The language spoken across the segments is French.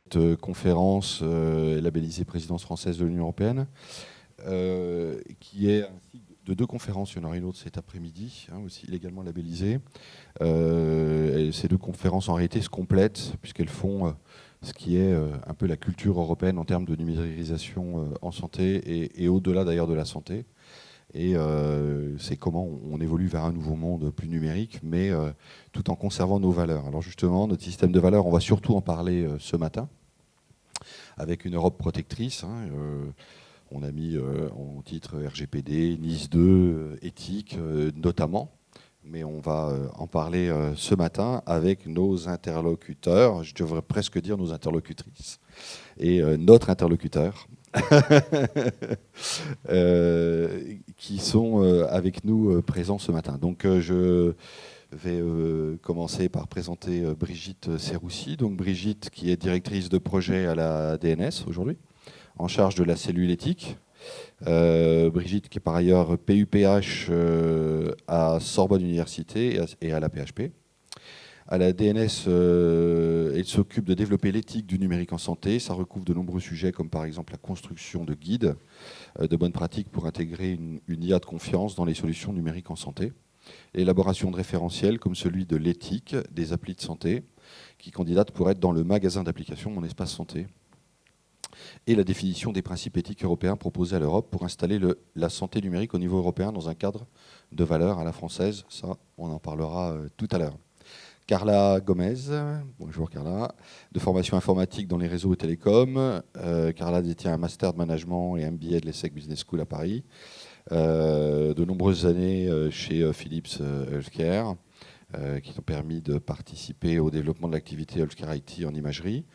Cette conférence est labellisée Présidence française de l'Union européenne, qui est un cycle de 2 conférences. Il y en aura une autre cet après-midi, aussi légalement labellisée. Ces 2 conférences, en réalité, se complètent, puisqu'elles font ce qui est un peu la culture européenne en termes de numérisation en santé, et au-delà d'ailleurs de la santé. Et c'est comment on évolue vers un nouveau monde plus numérique, mais tout en conservant nos valeurs. Alors justement, notre système de valeurs, on va surtout en parler ce matin, avec une Europe protectrice. On a mis en titre RGPD, Nice 2, éthique notamment. Mais on va en parler ce matin avec nos interlocuteurs, je devrais presque dire nos interlocutrices, et notre interlocuteur, qui sont avec nous présents ce matin. Donc je vais commencer par présenter Brigitte Serroussi. Donc Brigitte, qui est directrice de projet à la DNS aujourd'hui, en charge de la cellule éthique. Brigitte, qui est par ailleurs PUPH à Sorbonne Université et à la PHP. À la DNS, elle s'occupe de développer l'éthique du numérique en santé. Ça recouvre de nombreux sujets, comme par exemple la construction de guides de bonnes pratiques pour intégrer une IA de confiance dans les solutions numériques en santé. L'élaboration de référentiels comme celui de l'éthique des applis de santé, qui candidate pour être dans le magasin d'application Mon Espace Santé. Et la définition des principes éthiques européens proposés à l'Europe pour installer la santé numérique au niveau européen dans un cadre de valeurs à la française. Ça, on en parlera tout à l'heure. Carla Gomez, bonjour Carla, de formation informatique dans les réseaux et télécoms. Carla détient un master de management et MBA de l'ESSEC Business School à Paris. De nombreuses années chez Philips Healthcare, qui ont permis de participer au développement de l'activité Healthcare IT en imagerie,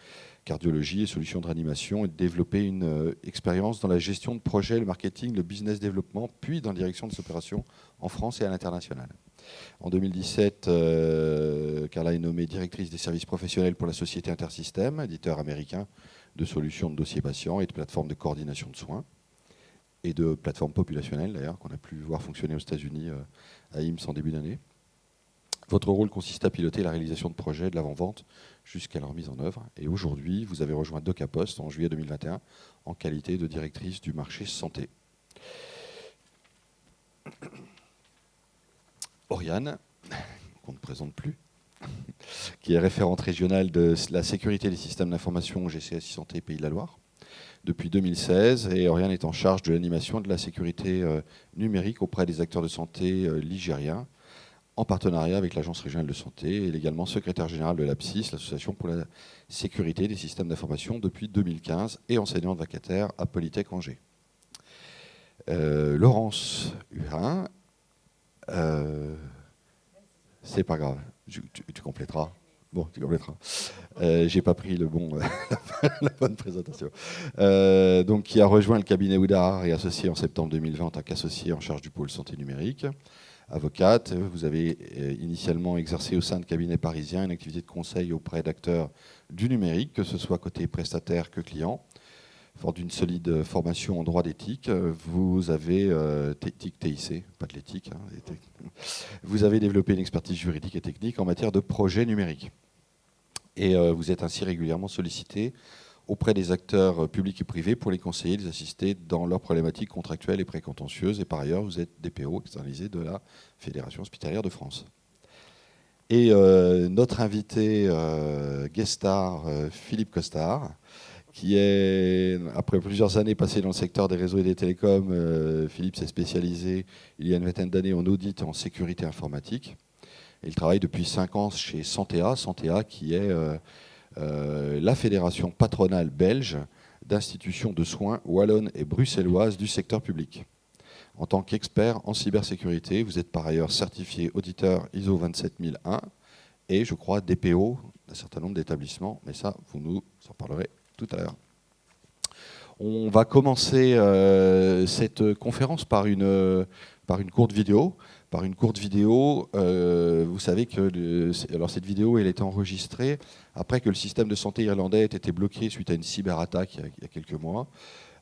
cardiologie et solutions de réanimation, et de développer une expérience dans la gestion de projets, le marketing, le business développement, puis dans la direction des opérations en France et à l'international. En 2017, Carla est nommée directrice des services professionnels pour la société Intersystem, éditeur américain de solutions de dossiers patients et de plateformes de coordination de soins, et de plateformes populationnelles d'ailleurs, qu'on a pu voir fonctionner aux États-Unis à IMSS en début d'année. Votre rôle consiste à piloter la réalisation de projets de l'avant-vente jusqu'à leur mise en œuvre. Et aujourd'hui, vous avez rejoint DocaPost en juillet 2021 en qualité de directrice du marché santé. Oriane, qu'on ne présente plus, qui est référente régionale de la sécurité des systèmes d'information GCSI Santé Pays de la Loire depuis 2016. Et Oriane est en charge de l'animation de la sécurité numérique auprès des acteurs de santé ligériens, en partenariat avec l'Agence régionale de santé. Elle est également secrétaire générale de l'APSIS, l'Association pour la sécurité des systèmes d'information, depuis 2015, et enseignante vacataire à Polytech Angers. Laurence Hurin, c'est pas grave, tu compléteras. Bon, tu compléteras. J'ai pas pris la bonne présentation. Donc, qui a rejoint le cabinet Oudard et associé en septembre 2020 en tant qu'associé en charge du pôle santé numérique. Avocate, vous avez initialement exercé au sein de cabinets parisiens une activité de conseil auprès d'acteurs du numérique, que ce soit côté prestataire que client. Fort d'une solide formation en droit d'éthique, vous avez TIC, pas de l'éthique, vous avez développé une expertise juridique et technique en matière de projets numériques. Et vous êtes ainsi régulièrement sollicité auprès des acteurs publics et privés pour les conseiller, les assister dans leurs problématiques contractuelles et précontentieuses. Et par ailleurs, vous êtes DPO externalisé de la Fédération hospitalière de France. Et notre invité guest star, Philippe Costard, qui est, après plusieurs années passées dans le secteur des réseaux et des télécoms, Philippe s'est spécialisé il y a une vingtaine d'années en audit et en sécurité informatique. Il travaille depuis 5 ans chez Santéa, qui est la fédération patronale belge d'institutions de soins wallonnes et bruxelloises du secteur public. En tant qu'expert en cybersécurité, vous êtes par ailleurs certifié auditeur ISO 27001 et, je crois, DPO d'un certain nombre d'établissements, mais ça, vous nous en parlerez tout à l'heure. On va commencer cette conférence par une courte vidéo. Vous savez que cette vidéo elle est enregistrée après que le système de santé irlandais ait été bloqué suite à une cyberattaque il y a quelques mois.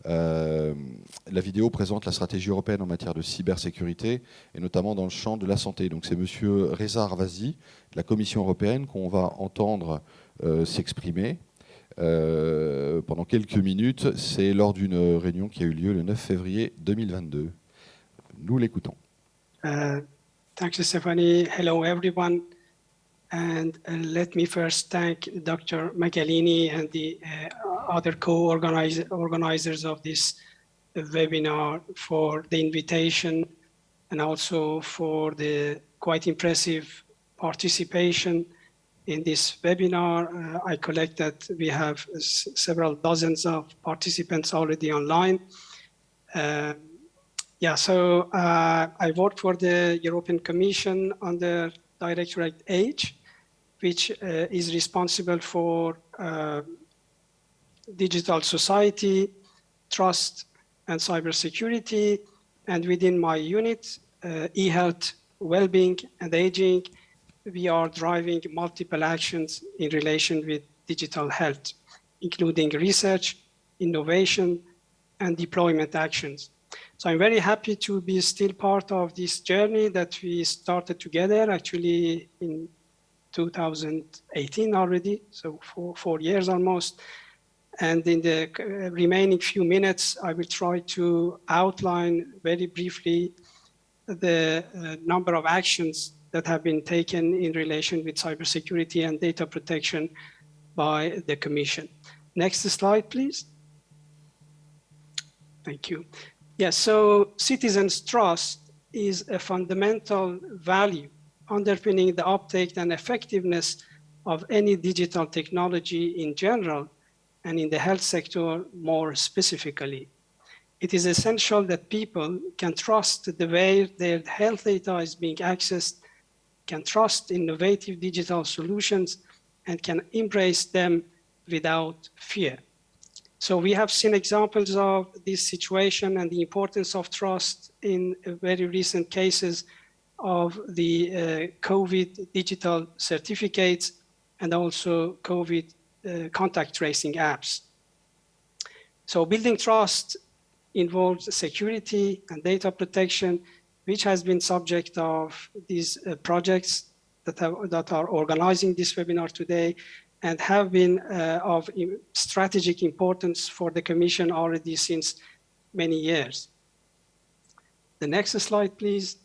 La vidéo présente la stratégie européenne en matière de cybersécurité, et notamment dans le champ de la santé. Donc c'est monsieur Reza Arvazi, de la Commission européenne, qu'on va entendre s'exprimer. pendant quelques minutes. C'est lors d'une réunion qui a eu lieu le 9 février 2022. Nous l'écoutons. Thanks, Stephanie. Hello, everyone. And let me first thank Dr. Magalini and the other co-organizers of this webinar for the invitation and also for the quite impressive participation in this webinar. I collect that we have several dozens of participants already online. So I work for the European Commission under Directorate H, which is responsible for digital society, trust, and cybersecurity. And within my unit, e-health, well-being, and aging, we are driving multiple actions in relation with digital health, including research, innovation, and deployment actions. So I'm very happy to be still part of this journey that we started together actually in 2018 already, so four years almost. And in the remaining few minutes, I will try to outline very briefly the number of actions that have been taken in relation with cybersecurity and data protection by the Commission. Next slide, please. Thank you. Yes, so citizens' trust is a fundamental value underpinning the uptake and effectiveness of any digital technology in general, and in the health sector more specifically. It is essential that people can trust the way their health data is being accessed, can trust innovative digital solutions, and can embrace them without fear. So we have seen examples of this situation and the importance of trust in very recent cases of the COVID digital certificates and also COVID contact tracing apps. So building trust involves security and data protection, which has been subject of these projects that are organizing this webinar today and have been of strategic importance for the Commission already since many years. The next slide, please.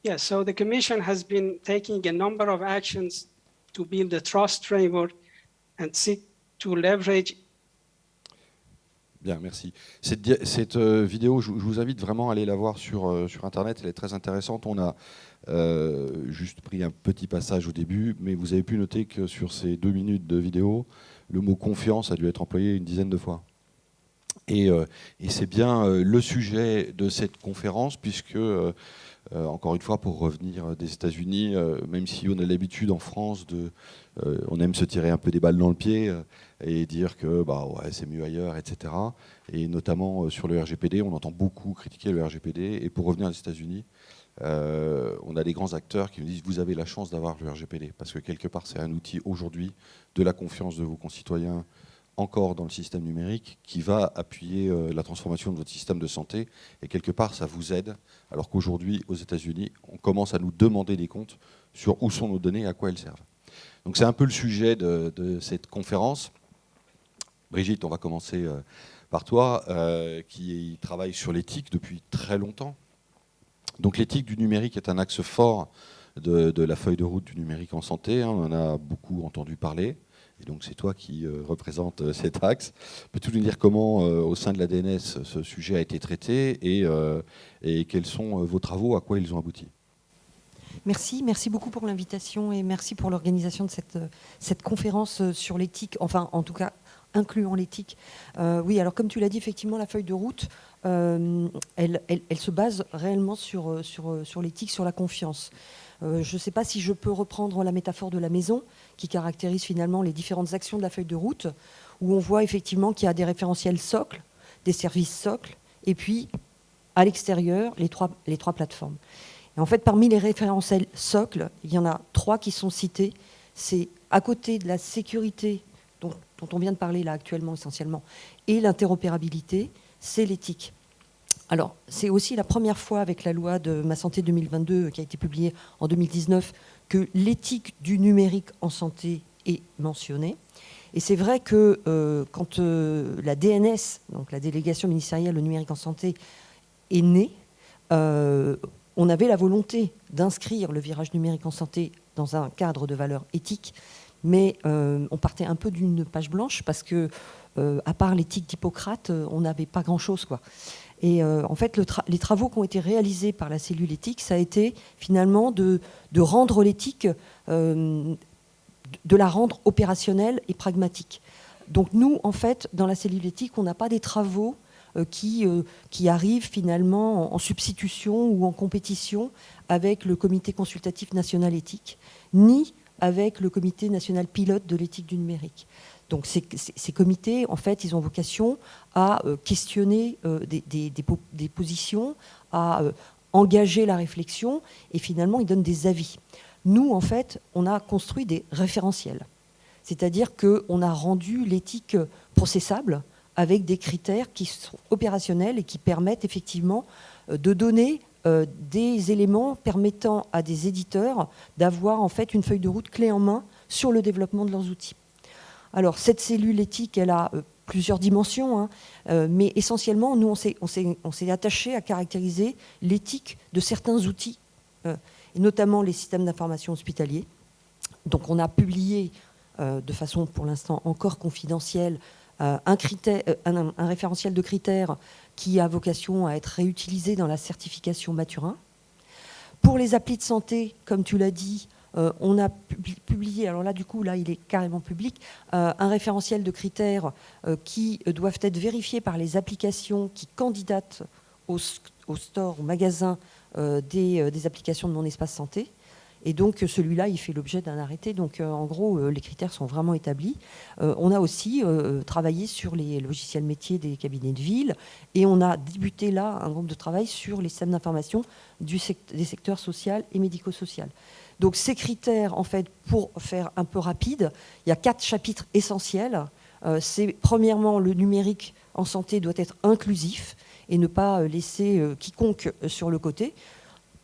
Yes, so the Commission has been taking a number of actions to build a trust framework and seek to leverage. Bien, merci. Cette vidéo, je vous invite vraiment à aller la voir sur Internet, elle est très intéressante. On a juste pris un petit passage au début, mais vous avez pu noter que sur ces 2 minutes de vidéo, le mot confiance a dû être employé une dizaine de fois. Et c'est bien le sujet de cette conférence, puisque, encore une fois, pour revenir des États-Unis, même si on a l'habitude en France on aime se tirer un peu des balles dans le pied et dire que ouais, c'est mieux ailleurs, etc. Et notamment sur le RGPD, on entend beaucoup critiquer le RGPD. Et pour revenir aux États-Unis, on a des grands acteurs qui nous disent vous avez la chance d'avoir le RGPD, parce que quelque part c'est un outil aujourd'hui de la confiance de vos concitoyens encore dans le système numérique qui va appuyer la transformation de votre système de santé, et quelque part ça vous aide, alors qu'aujourd'hui aux États-Unis on commence à nous demander des comptes sur où sont nos données et à quoi elles servent. Donc c'est un peu le sujet de cette conférence. Brigitte, on va commencer par toi, qui travaille sur l'éthique depuis très longtemps. Donc l'éthique du numérique est un axe fort de la feuille de route du numérique en santé, hein, on en a beaucoup entendu parler, et donc c'est toi qui représente cet axe. Peux-tu nous dire comment, au sein de la DNS, ce sujet a été traité et quels sont vos travaux, à quoi ils ont abouti ? Merci beaucoup pour l'invitation et merci pour l'organisation de cette conférence sur l'éthique, enfin en tout cas incluant l'éthique. Oui, alors comme tu l'as dit, effectivement, la feuille de route, elle se base réellement sur l'éthique, sur la confiance. Je ne sais pas si je peux reprendre la métaphore de la maison qui caractérise finalement les différentes actions de la feuille de route, où on voit effectivement qu'il y a des référentiels socles, des services socles, et puis à l'extérieur, les trois plateformes. Et en fait, parmi les référentiels socles, il y en a 3 qui sont cités. C'est à côté de la sécurité, dont on vient de parler là actuellement essentiellement, et l'interopérabilité, c'est l'éthique. Alors, c'est aussi la première fois avec la loi de Ma Santé 2022 qui a été publiée en 2019 que l'éthique du numérique en santé est mentionné. Et c'est vrai que quand la DNS, donc la délégation ministérielle au numérique en santé, est née, on avait la volonté d'inscrire le virage numérique en santé dans un cadre de valeurs éthiques, mais on partait un peu d'une page blanche parce que, à part l'éthique d'Hippocrate, on n'avait pas grand-chose, quoi. Et en fait, les travaux qui ont été réalisés par la cellule éthique, ça a été finalement de rendre l'éthique, de la rendre opérationnelle et pragmatique. Donc nous, en fait, dans la cellule éthique, on n'a pas des travaux qui arrivent finalement en substitution ou en compétition avec le comité consultatif national éthique, ni avec le comité national pilote de l'éthique du numérique. Donc ces comités, en fait, ils ont vocation à questionner des positions, à engager la réflexion, et finalement, ils donnent des avis. Nous, en fait, on a construit des référentiels. C'est-à-dire qu'on a rendu l'éthique processable avec des critères qui sont opérationnels et qui permettent effectivement de donner des éléments permettant à des éditeurs d'avoir en fait une feuille de route clé en main sur le développement de leurs outils. Alors, cette cellule éthique, elle a plusieurs dimensions, mais essentiellement, nous, on s'est attaché à caractériser l'éthique de certains outils, et notamment les systèmes d'information hospitaliers. Donc, on a publié, de façon pour l'instant encore confidentielle, un référentiel de critères qui a vocation à être réutilisé dans la certification Mathurin. Pour les applis de santé, comme tu l'as dit, on a publié, alors là du coup là il est carrément public, un référentiel de critères qui doivent être vérifiés par les applications qui candidatent au store, au magasin des applications de mon espace santé. Et donc celui-là, il fait l'objet d'un arrêté. Donc en gros, les critères sont vraiment établis. On a aussi travaillé sur les logiciels métiers des cabinets de ville, et on a débuté là un groupe de travail sur les systèmes d'information des secteurs social et médico-social. Donc ces critères, en fait, pour faire un peu rapide, il y a 4 chapitres essentiels. C'est premièrement, le numérique en santé doit être inclusif et ne pas laisser quiconque sur le côté,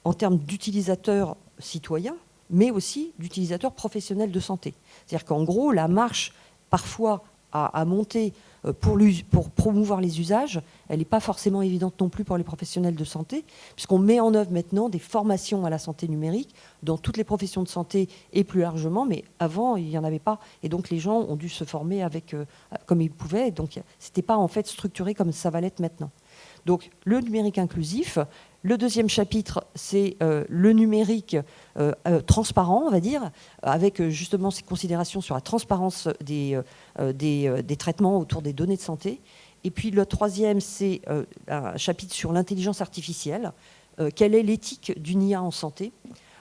en termes d'utilisateurs citoyens, mais aussi d'utilisateurs professionnels de santé. C'est-à-dire qu'en gros, la marche, parfois, à monter pour promouvoir les usages, elle n'est pas forcément évidente non plus pour les professionnels de santé, puisqu'on met en œuvre maintenant des formations à la santé numérique dans toutes les professions de santé et plus largement, mais avant, il n'y en avait pas. Et donc, les gens ont dû se former comme ils pouvaient. Donc, ce n'était pas en fait structuré comme ça va l'être maintenant. Donc, le numérique inclusif. Le deuxième chapitre, c'est le numérique transparent, on va dire, avec justement ces considérations sur la transparence des traitements autour des données de santé. Et puis le troisième, c'est un chapitre sur l'intelligence artificielle. Quelle est l'éthique d'une IA en santé,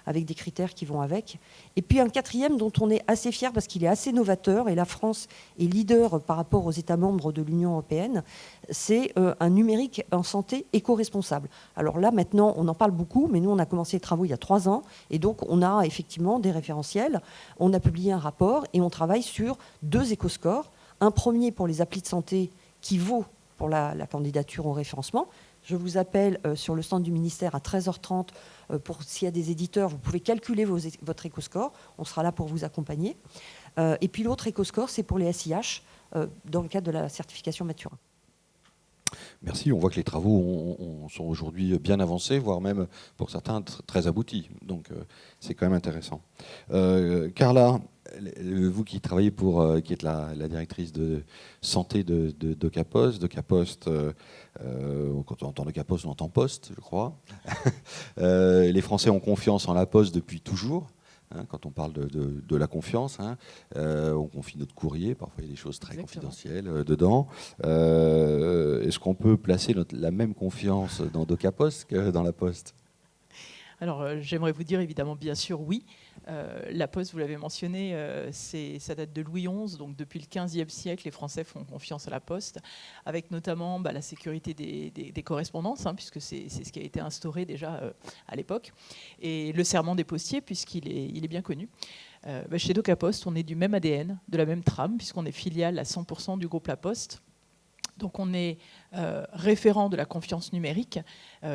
avec des critères qui vont avec. Et puis un quatrième dont on est assez fier parce qu'il est assez novateur, et la France est leader par rapport aux États membres de l'Union européenne, c'est un numérique en santé éco-responsable. Alors là, maintenant, on en parle beaucoup, mais nous, on a commencé les travaux il y a 3 ans, et donc on a effectivement des référentiels. On a publié un rapport, et on travaille sur 2 éco-scores. Un premier pour les applis de santé qui vaut pour la candidature au référencement. Je vous appelle sur le stand du ministère à 13h30 pour s'il y a des éditeurs, vous pouvez calculer votre éco-score. On sera là pour vous accompagner. Et puis l'autre éco-score, c'est pour les SIH dans le cadre de la certification Mathurin. Merci. On voit que les travaux sont aujourd'hui bien avancés, voire même pour certains très aboutis. Donc c'est quand même intéressant. Carla, vous qui travaillez qui êtes la directrice de santé de Docapost. Docapost, quand on entend Docapost, on entend Poste, je crois. Les Français ont confiance en la Poste depuis toujours. Quand on parle de la confiance, on confie notre courrier, parfois il y a des choses très confidentielles dedans. Est-ce qu'on peut placer la même confiance dans Docapost que dans la Poste ? Alors, j'aimerais vous dire évidemment, bien sûr, oui. La Poste, vous l'avez mentionné, ça date de Louis XI, donc depuis le XVe siècle, les Français font confiance à la Poste, avec notamment la sécurité des correspondances, puisque c'est ce qui a été instauré déjà à l'époque, et le serment des postiers, puisqu'il est bien connu. Chez Docapost, on est du même ADN, de la même trame, puisqu'on est filiale à 100% du groupe La Poste. Donc on est référent de la confiance numérique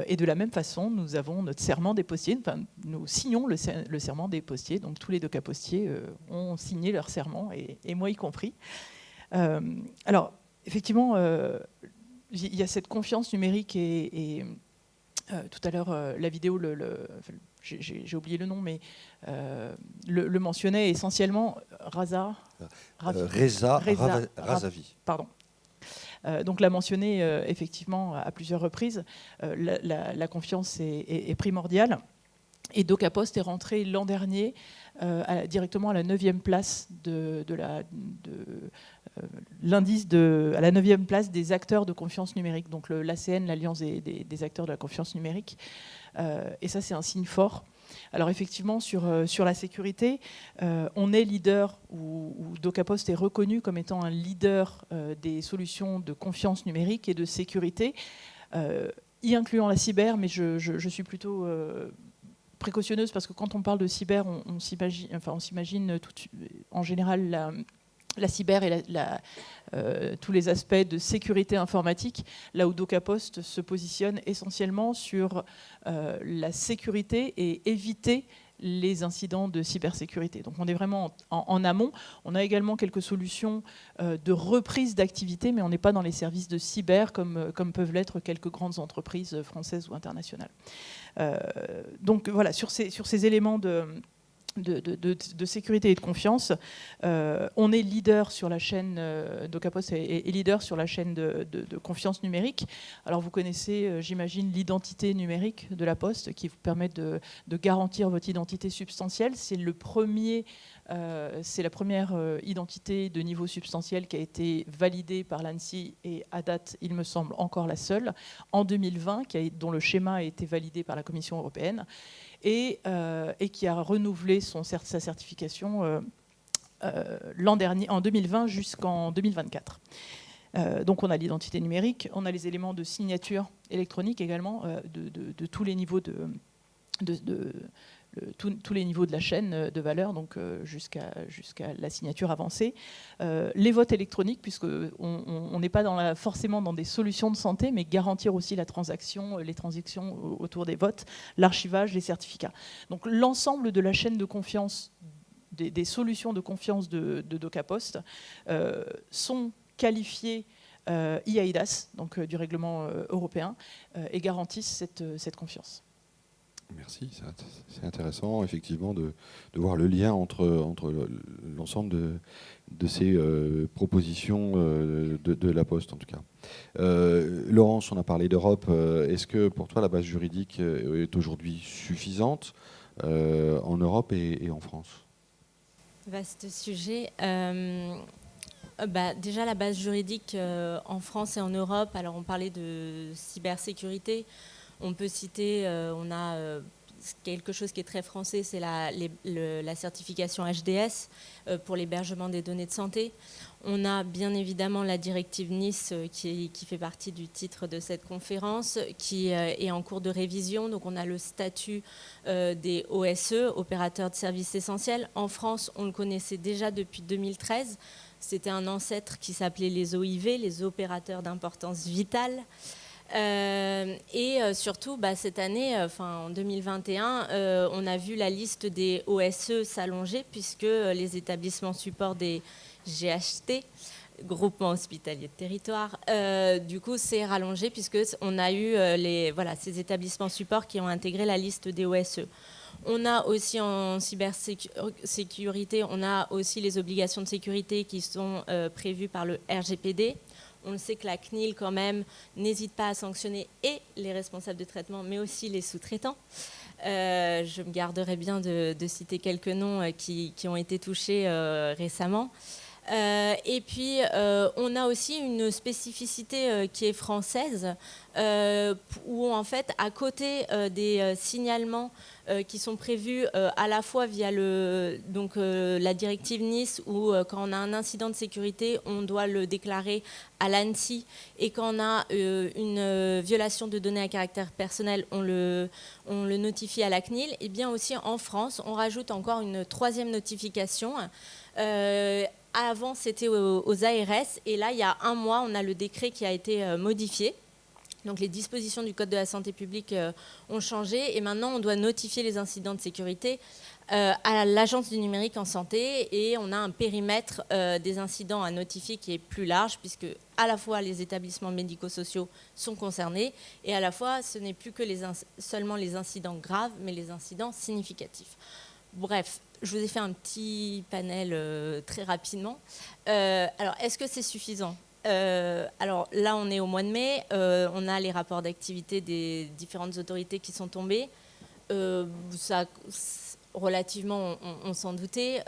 et de la même façon, nous avons notre serment des postiers, enfin, nous signons le serment des postiers, donc tous les docapostiers ont signé leur serment, et moi y compris. Alors, effectivement, il y a cette confiance numérique et tout à l'heure, la vidéo, j'ai oublié le nom, mais le mentionnait essentiellement Reza Razavi. Pardon. Donc l'a mentionné effectivement à plusieurs reprises. La confiance est primordiale. Et DocaPost est rentré l'an dernier directement à la 9e place l'indice à la 9e place des acteurs de confiance numérique, donc l'ACN, l'Alliance des acteurs de la confiance numérique. Et ça, c'est un signe fort. Alors effectivement, sur la sécurité, on est leader, ou DocaPost est reconnu comme étant un leader des solutions de confiance numérique et de sécurité, y incluant la cyber, mais je suis plutôt précautionneuse parce que quand on parle de cyber, on s'imagine en général la cyber et tous les aspects de sécurité informatique, là où DocaPost se positionne essentiellement sur la sécurité et éviter les incidents de cybersécurité. Donc on est vraiment en amont. On a également quelques solutions de reprise d'activité, mais on n'est pas dans les services de cyber comme peuvent l'être quelques grandes entreprises françaises ou internationales. Donc voilà, sur ces éléments de sécurité et de confiance, on est leader sur la chaîne, DocaPost est leader sur la chaîne de confiance numérique. Alors vous connaissez, j'imagine, l'identité numérique de la Poste qui vous permet de garantir votre identité substantielle. C'est la première identité de niveau substantiel qui a été validée par l'ANSSI et à date, il me semble, encore la seule, en 2020, dont le schéma a été validé par la Commission européenne. Et qui a renouvelé sa certification l'an dernier, en 2020 jusqu'en 2024. Donc on a l'identité numérique, on a les éléments de signature électronique également de tous les niveaux tous les niveaux de la chaîne de valeur, donc jusqu'à la signature avancée. Les votes électroniques, puisqu'on n'est pas forcément dans des solutions de santé, mais garantir aussi les transactions autour des votes, l'archivage, les certificats. Donc l'ensemble de la chaîne de confiance, des solutions de confiance de DocaPost, sont qualifiées eIDAS, donc du règlement européen, et garantissent cette confiance. Merci, c'est intéressant effectivement de voir le lien entre l'ensemble de ces propositions de la Poste en tout cas. Laurence, on a parlé d'Europe. Est-ce que pour toi la base juridique est aujourd'hui suffisante en Europe et en France ? Vaste sujet. Déjà la base juridique en France et en Europe, alors on parlait de cybersécurité. On peut citer, on a quelque chose qui est très français, c'est la certification HDS pour l'hébergement des données de santé. On a bien évidemment la directive Nice qui fait partie du titre de cette conférence, qui est en cours de révision. Donc on a le statut des OSE, opérateurs de services essentiels. En France, on le connaissait déjà depuis 2013. C'était un ancêtre qui s'appelait les OIV, les opérateurs d'importance vitale. Et surtout, cette année, en 2021, on a vu la liste des OSE s'allonger puisque les établissements support des GHT, groupements hospitaliers de territoire, du coup, c'est rallongé puisqu'on a eu ces établissements support qui ont intégré la liste des OSE. On a aussi en cybersécurité, on a aussi les obligations de sécurité qui sont prévues par le RGPD. On le sait que la CNIL, quand même, n'hésite pas à sanctionner et les responsables de traitement, mais aussi les sous-traitants. Je me garderai bien de citer quelques noms qui ont été touchés récemment. Et puis, on a aussi une spécificité qui est française, où en fait, à côté des signalements qui sont prévus à la fois via la directive Nice, où quand on a un incident de sécurité, on doit le déclarer à l'ANSSI, et quand on a une violation de données à caractère personnel, on le notifie à la CNIL. Et bien aussi en France, on rajoute encore une troisième notification avant, c'était aux ARS. Et là, il y a un mois, on a le décret qui a été modifié. Donc les dispositions du Code de la santé publique ont changé et maintenant on doit notifier les incidents de sécurité à l'Agence du numérique en santé et on a un périmètre des incidents à notifier qui est plus large puisque à la fois les établissements médico-sociaux sont concernés et à la fois ce n'est plus que seulement les incidents graves mais les incidents significatifs. Bref, je vous ai fait un petit panel très rapidement. Alors est-ce que c'est suffisant ? Alors là, on est au mois de mai, on a les rapports d'activité des différentes autorités qui sont tombés. Ça, relativement, on s'en doutait.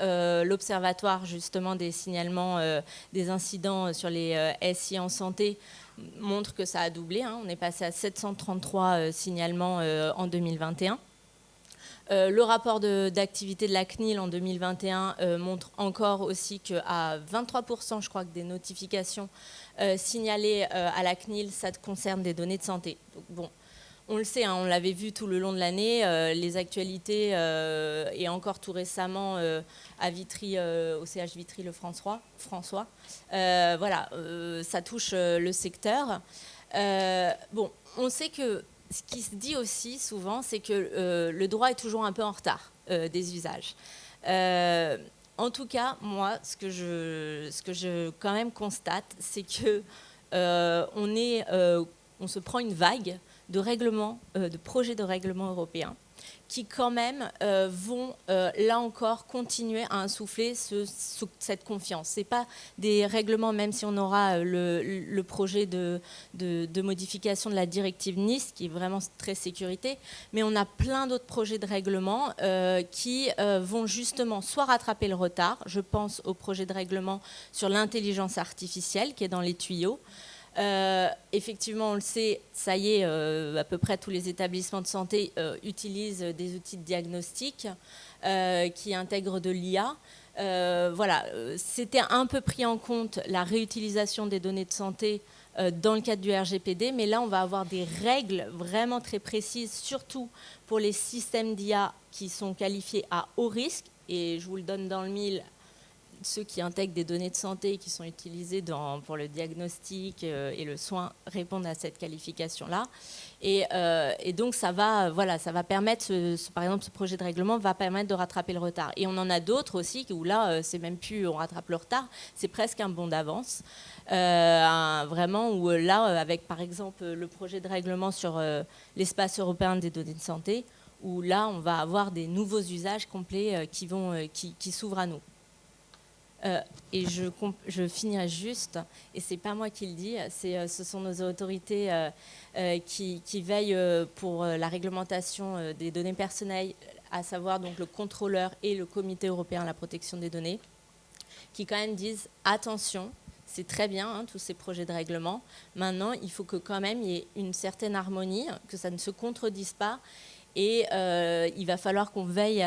L'Observatoire, justement, des signalements des incidents sur les SI en santé montre que ça a doublé. Hein. On est passé à 733 signalements en 2021. Le rapport d'activité de la CNIL en 2021 montre encore aussi qu'à 23%, je crois que des notifications signalées à la CNIL, ça concerne des données de santé. Donc, bon, on le sait, hein, on l'avait vu tout le long de l'année, les actualités et encore tout récemment à Vitry, au CH Vitry le François. Voilà, ça touche le secteur. Bon, on sait que ce qui se dit aussi souvent, c'est que le droit est toujours un peu en retard des usages. En tout cas, moi, ce que je quand même constate, c'est que on se prend une vague de règlements, de projets de règlements européens qui quand même vont, là encore, continuer à insuffler cette confiance. Ce n'est pas des règlements, même si on aura le projet de modification de la directive Nice, qui est vraiment très sécurité, mais on a plein d'autres projets de règlements qui vont justement soit rattraper le retard, je pense au projet de règlement sur l'intelligence artificielle qui est dans les tuyaux. Effectivement, on le sait, ça y est, à peu près tous les établissements de santé utilisent des outils de diagnostic qui intègrent de l'IA. Voilà, c'était un peu pris en compte la réutilisation des données de santé dans le cadre du RGPD, mais là, on va avoir des règles vraiment très précises, surtout pour les systèmes d'IA qui sont qualifiés à haut risque, et je vous le donne dans le mille, ceux qui intègrent des données de santé qui sont utilisées pour le diagnostic et le soin répondent à cette qualification-là. Et donc, ça va permettre, par exemple, ce projet de règlement va permettre de rattraper le retard. Et on en a d'autres aussi où là, c'est même plus on rattrape le retard, c'est presque un bond d'avance. Vraiment, où là, avec par exemple le projet de règlement sur l'espace européen des données de santé, où là, on va avoir des nouveaux usages complets qui s'ouvrent à nous. Et je finirai juste, et c'est pas moi qui le dis, ce sont nos autorités qui veillent pour la réglementation des données personnelles, à savoir donc le contrôleur et le comité européen à la protection des données, qui quand même disent attention, c'est très bien hein, tous ces projets de règlement. Maintenant, il faut que quand même il y ait une certaine harmonie, que ça ne se contredise pas. Et il va falloir qu'on veille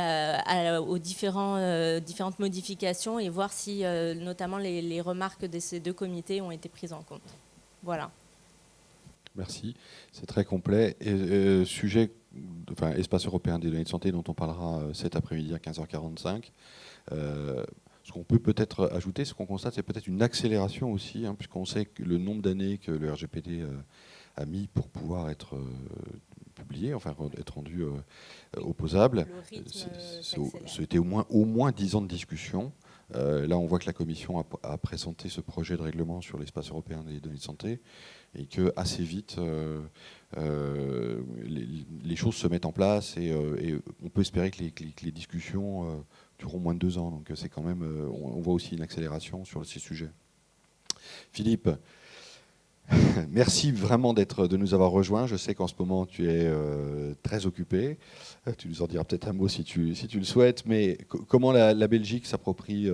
aux différentes modifications et voir si notamment les remarques de ces deux comités ont été prises en compte. Voilà. Merci, c'est très complet. Et, sujet, espace européen des données de santé dont on parlera cet après-midi à 15h45. Ce qu'on peut peut-être ajouter, ce qu'on constate, c'est peut-être une accélération aussi, hein, puisqu'on sait que le nombre d'années que le RGPD a mis pour pouvoir être publié, enfin être rendu opposable. C'était au moins 10 ans de discussion. Là, on voit que la Commission a présenté ce projet de règlement sur l'espace européen des données de santé et que assez vite, les choses se mettent en place et on peut espérer que les discussions dureront moins de 2 ans. Donc c'est quand même, on voit aussi une accélération sur ces sujets. Philippe, merci vraiment de nous avoir rejoints. Je sais qu'en ce moment, tu es très occupé. Tu nous en diras peut-être un mot si tu le souhaites. Mais comment la Belgique s'approprie,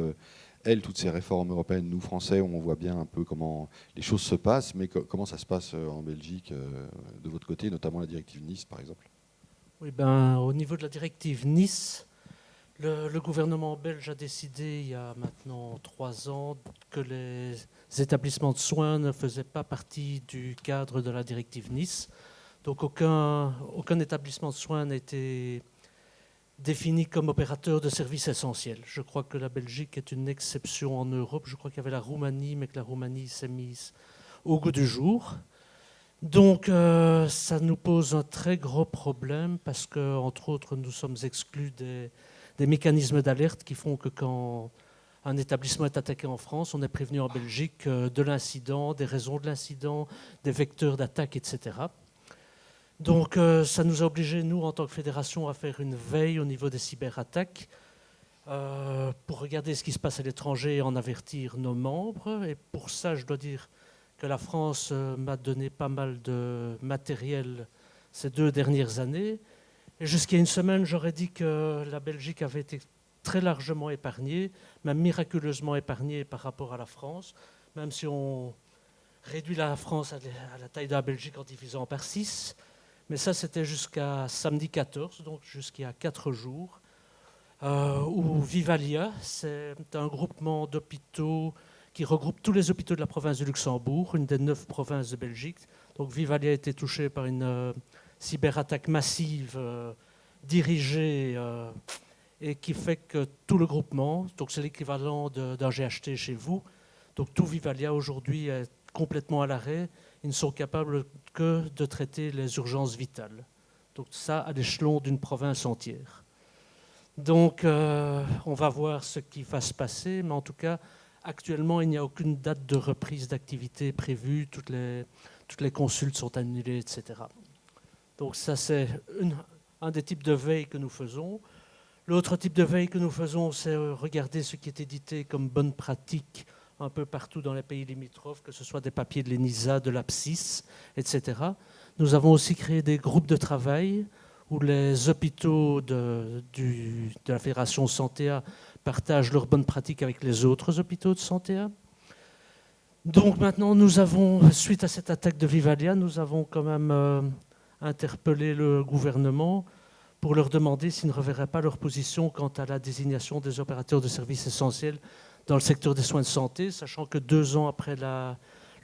elle, toutes ces réformes européennes? Nous, Français, on voit bien un peu comment les choses se passent. Mais comment ça se passe en Belgique, de votre côté, notamment la directive Nice, par exemple? Oui, au niveau de la directive Nice, le gouvernement belge a décidé il y a maintenant 3 ans que les établissements de soins ne faisaient pas partie du cadre de la directive Nice. Donc aucun établissement de soins n'était définis comme opérateur de services essentiels. Je crois que la Belgique est une exception en Europe. Je crois qu'il y avait la Roumanie, mais que la Roumanie s'est mise au goût du jour. Donc, ça nous pose un très gros problème parce que, entre autres, nous sommes exclus des mécanismes d'alerte qui font que quand un établissement est attaqué en France, on est prévenu en Belgique de l'incident, des raisons de l'incident, des vecteurs d'attaque, etc. Donc, ça nous a obligés, nous, en tant que fédération, à faire une veille au niveau des cyberattaques pour regarder ce qui se passe à l'étranger et en avertir nos membres. Et pour ça, je dois dire que la France m'a donné pas mal de matériel ces 2 dernières années. Et jusqu'à une semaine, j'aurais dit que la Belgique avait été très largement épargnée, même miraculeusement épargnée par rapport à la France, même si on réduit la France à la taille de la Belgique en divisant par 6. Mais ça, c'était jusqu'à samedi 14, donc jusqu'à 4 jours, où Vivalia, c'est un groupement d'hôpitaux qui regroupe tous les hôpitaux de la province du Luxembourg, une des 9 provinces de Belgique. Donc Vivalia a été touché par une cyberattaque massive, dirigée, et qui fait que tout le groupement, donc c'est l'équivalent d'un GHT chez vous, donc tout Vivalia aujourd'hui est complètement à l'arrêt. Ils ne sont capables que de traiter les urgences vitales. Donc ça à l'échelon d'une province entière. Donc on va voir ce qui va se passer, mais en tout cas, actuellement, il n'y a aucune date de reprise d'activité prévue. Toutes les consultes sont annulées, etc. Donc ça, c'est un des types de veille que nous faisons. L'autre type de veille que nous faisons, c'est regarder ce qui est édité comme bonne pratique un peu partout dans les pays limitrophes, que ce soit des papiers de l'ENISA, de l'APSIS, etc. Nous avons aussi créé des groupes de travail où les hôpitaux de la Fédération Santéa partagent leurs bonnes pratiques avec les autres hôpitaux de Santéa. Donc maintenant, nous avons, suite à cette attaque de Vivalia, nous avons quand même interpellé le gouvernement pour leur demander s'ils ne reverraient pas leur position quant à la désignation des opérateurs de services essentiels dans le secteur des soins de santé, sachant que 2 ans après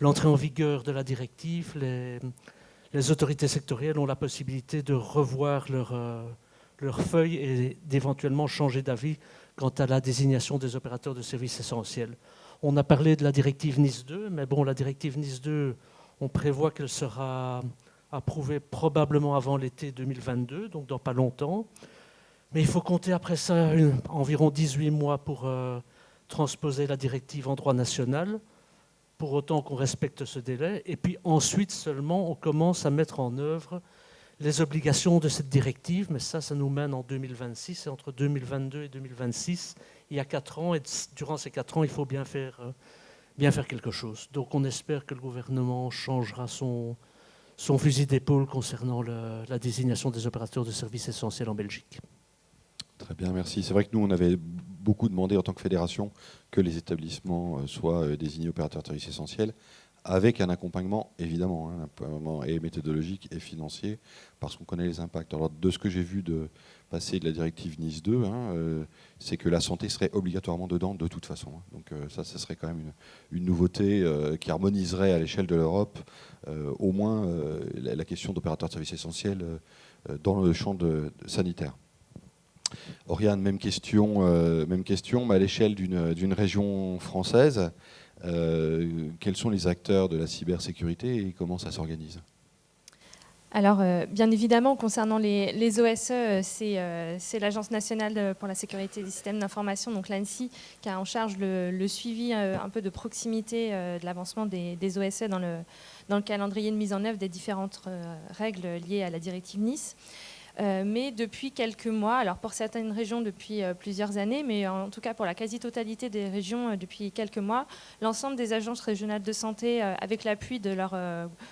l'entrée en vigueur de la directive, les autorités sectorielles ont la possibilité de revoir leur feuille et d'éventuellement changer d'avis quant à la désignation des opérateurs de services essentiels. On a parlé de la directive NIS 2, mais bon, la directive NIS 2, on prévoit qu'elle sera approuvée probablement avant l'été 2022, donc dans pas longtemps. Mais il faut compter après ça environ 18 mois pour transposer la directive en droit national, pour autant qu'on respecte ce délai. Et puis ensuite seulement, on commence à mettre en œuvre les obligations de cette directive, mais ça nous mène en 2026, et entre 2022 et 2026, il y a 4 ans, et durant ces 4 ans, il faut bien faire quelque chose. Donc on espère que le gouvernement changera son fusil d'épaule concernant la désignation des opérateurs de services essentiels en Belgique. Très bien, merci. C'est vrai que nous, on avait beaucoup demandé en tant que fédération que les établissements soient désignés opérateurs de services essentiels, avec un accompagnement, évidemment, un accompagnement et méthodologique et financier, parce qu'on connaît les impacts. Alors, de ce que j'ai vu de passer de la directive NIS 2, c'est que la santé serait obligatoirement dedans de toute façon. Donc ça serait quand même une nouveauté qui harmoniserait à l'échelle de l'Europe au moins la question d'opérateurs de services essentiels dans le champ sanitaire. Oriane, même question, mais à l'échelle d'une région française. Quels sont les acteurs de la cybersécurité et comment ça s'organise ? Alors, bien évidemment, concernant les OSE, c'est l'Agence nationale pour la sécurité des systèmes d'information, donc l'ANSSI, qui a en charge le suivi un peu de proximité de l'avancement des OSE dans le calendrier de mise en œuvre des différentes règles liées à la directive Nice. Mais depuis quelques mois, alors pour certaines régions depuis plusieurs années, mais en tout cas pour la quasi-totalité des régions depuis quelques mois, l'ensemble des agences régionales de santé, avec l'appui de leur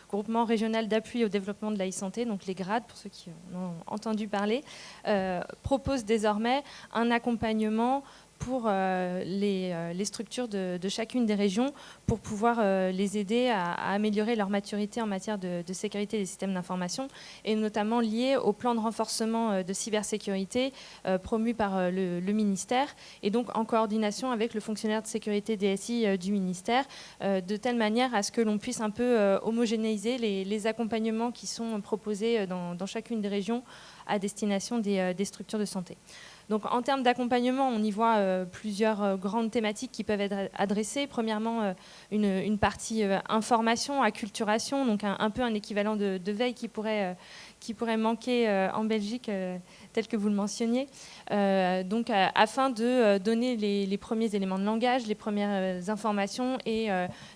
groupement régional d'appui au développement de l'e-santé, donc les GRAD, pour ceux qui en ont entendu parler, proposent désormais un accompagnement pour les structures de chacune des régions pour pouvoir les aider à améliorer leur maturité en matière de sécurité des systèmes d'information, et notamment lié au plan de renforcement de cybersécurité promu par le ministère, et donc en coordination avec le fonctionnaire de sécurité DSI du ministère, de telle manière à ce que l'on puisse un peu homogénéiser les accompagnements qui sont proposés dans chacune des régions à destination des structures de santé. Donc, en termes d'accompagnement, on y voit plusieurs grandes thématiques qui peuvent être adressées. Premièrement, une partie information, acculturation, donc un peu un équivalent de veille qui pourrait manquer en Belgique, tel que vous le mentionniez. Donc, afin de donner les premiers éléments de langage, les premières informations et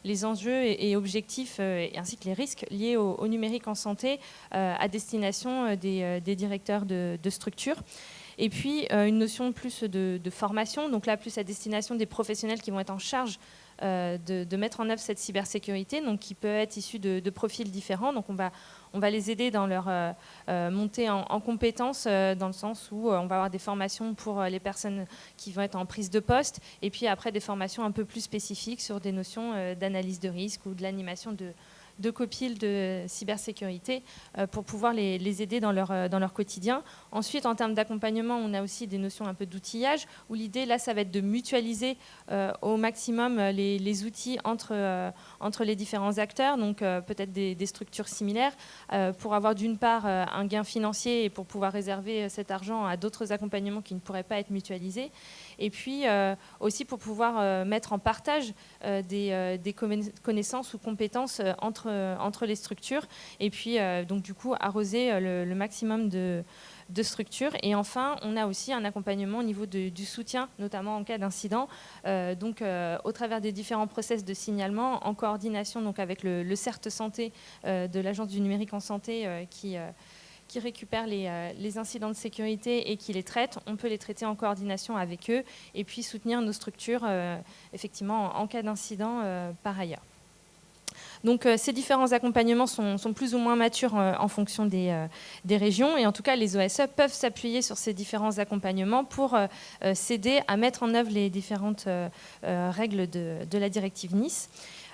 les enjeux et objectifs, ainsi que les risques liés au numérique en santé à destination des directeurs de structures. Et puis, une notion plus de formation, donc là, plus à destination des professionnels qui vont être en charge de mettre en œuvre cette cybersécurité, donc qui peut être issue de profils différents. Donc, on va les aider dans leur montée en compétences, dans le sens où on va avoir des formations pour les personnes qui vont être en prise de poste, et puis après des formations un peu plus spécifiques sur des notions d'analyse de risque ou de l'animation de copiles de cybersécurité pour pouvoir les aider dans leur quotidien. Ensuite, en termes d'accompagnement, on a aussi des notions un peu d'outillage, où l'idée, là, ça va être de mutualiser au maximum les outils entre les différents acteurs, donc peut-être des structures similaires, pour avoir d'une part un gain financier et pour pouvoir réserver cet argent à d'autres accompagnements qui ne pourraient pas être mutualisés, et puis aussi pour pouvoir mettre en partage des connaissances ou compétences entre les structures, et puis donc du coup arroser le maximum de structures. Et enfin, on a aussi un accompagnement au niveau du soutien, notamment en cas d'incident, donc au travers des différents process de signalement, en coordination donc avec le CERT Santé de l'Agence du numérique en santé qui récupère les incidents de sécurité et qui les traite. On peut les traiter en coordination avec eux et puis soutenir nos structures effectivement en cas d'incident par ailleurs. Donc ces différents accompagnements sont plus ou moins matures en fonction des régions, et en tout cas les OSE peuvent s'appuyer sur ces différents accompagnements pour s'aider à mettre en œuvre les différentes règles de la directive Nice.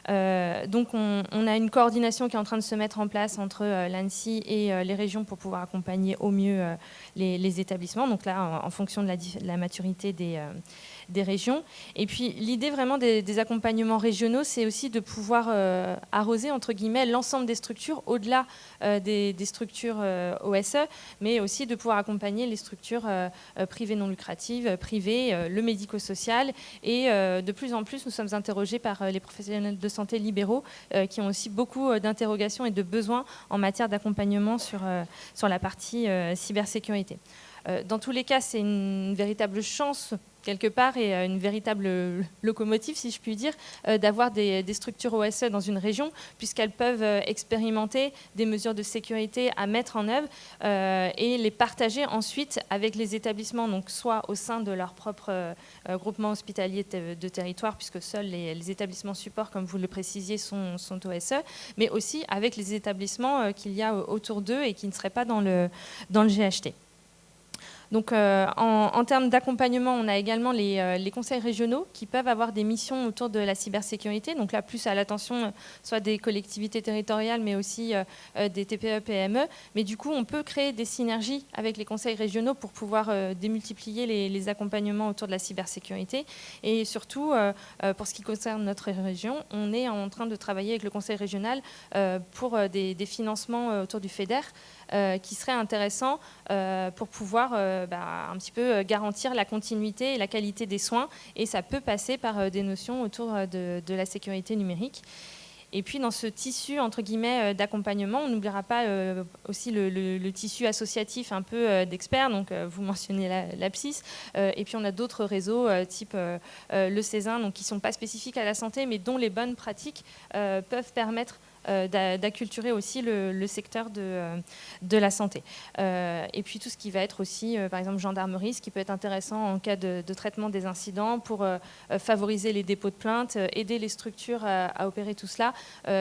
Donc on a une coordination qui est en train de se mettre en place entre l'ANSSI et les régions pour pouvoir accompagner au mieux les établissements, donc là en fonction de la maturité des régions. Et puis l'idée vraiment des accompagnements régionaux, c'est aussi de pouvoir arroser entre guillemets l'ensemble des structures au-delà des structures OSE, mais aussi de pouvoir accompagner les structures privées non lucratives, privées, le médico-social, et de plus en plus nous sommes interrogés par les professionnels de santé libéraux qui ont aussi beaucoup d'interrogations et de besoins en matière d'accompagnement sur la partie cybersécurité. Dans tous les cas, c'est une véritable chance quelque part et une véritable locomotive, si je puis dire, d'avoir des structures OSE dans une région, puisqu'elles peuvent expérimenter des mesures de sécurité à mettre en œuvre et les partager ensuite avec les établissements, donc soit au sein de leur propre groupement hospitalier de territoire, puisque seuls les établissements supports, comme vous le précisiez, sont OSE, mais aussi avec les établissements qu'il y a autour d'eux et qui ne seraient pas dans le GHT. Donc, en termes d'accompagnement, on a également les conseils régionaux qui peuvent avoir des missions autour de la cybersécurité. Donc là, plus à l'attention soit des collectivités territoriales, mais aussi des TPE, PME. Mais du coup, on peut créer des synergies avec les conseils régionaux pour pouvoir démultiplier les accompagnements autour de la cybersécurité. Et surtout, pour ce qui concerne notre région, on est en train de travailler avec le conseil régional pour des financements autour du FEDER, qui serait intéressant pour pouvoir un petit peu garantir la continuité et la qualité des soins, et ça peut passer par des notions autour de la sécurité numérique. Et puis dans ce tissu entre guillemets d'accompagnement, on n'oubliera pas aussi le tissu associatif un peu d'experts, donc vous mentionnez l'APSIS, et puis on a d'autres réseaux type le CESIN, donc qui ne sont pas spécifiques à la santé mais dont les bonnes pratiques peuvent permettre d'acculturer aussi le secteur de la santé. Et puis tout ce qui va être aussi, par exemple, gendarmerie, ce qui peut être intéressant en cas de traitement des incidents pour favoriser les dépôts de plaintes, aider les structures à opérer tout cela.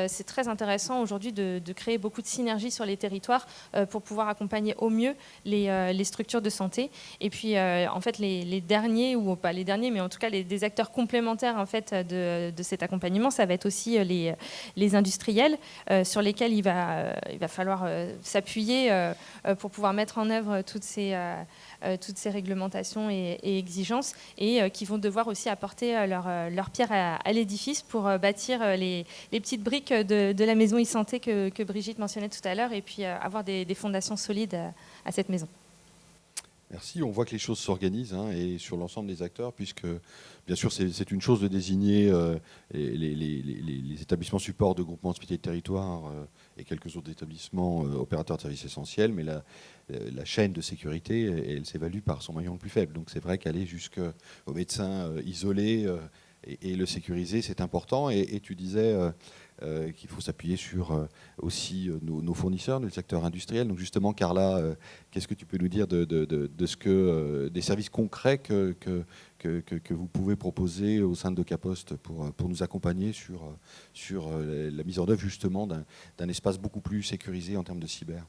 C'est très intéressant aujourd'hui de créer beaucoup de synergies sur les territoires pour pouvoir accompagner au mieux les structures de santé. Et puis, en fait, les derniers, ou pas les derniers, mais en tout cas des acteurs complémentaires en fait, de cet accompagnement, ça va être aussi les industriels sur lesquels il va falloir s'appuyer pour pouvoir mettre en œuvre toutes ces réglementations et exigences, et qui vont devoir aussi apporter leur pierre à l'édifice pour bâtir les petites briques de la maison e-santé que Brigitte mentionnait tout à l'heure, et puis avoir des fondations solides à cette maison. Merci. On voit que les choses s'organisent et sur l'ensemble des acteurs, puisque bien sûr c'est une chose de désigner les établissements supports de groupements hospitaliers de territoire et quelques autres établissements opérateurs de services essentiels, mais la chaîne de sécurité, elle s'évalue par son maillon le plus faible. Donc c'est vrai qu'aller jusqu'au médecin isolé et le sécuriser, c'est important. Et tu disais qu'il faut s'appuyer sur aussi nos fournisseurs, nos acteurs industriels. Donc justement, Carla, qu'est-ce que tu peux nous dire de ce que des services concrets que vous pouvez proposer au sein de DocaPost pour nous accompagner sur la mise en œuvre justement d'un espace beaucoup plus sécurisé en termes de cyber?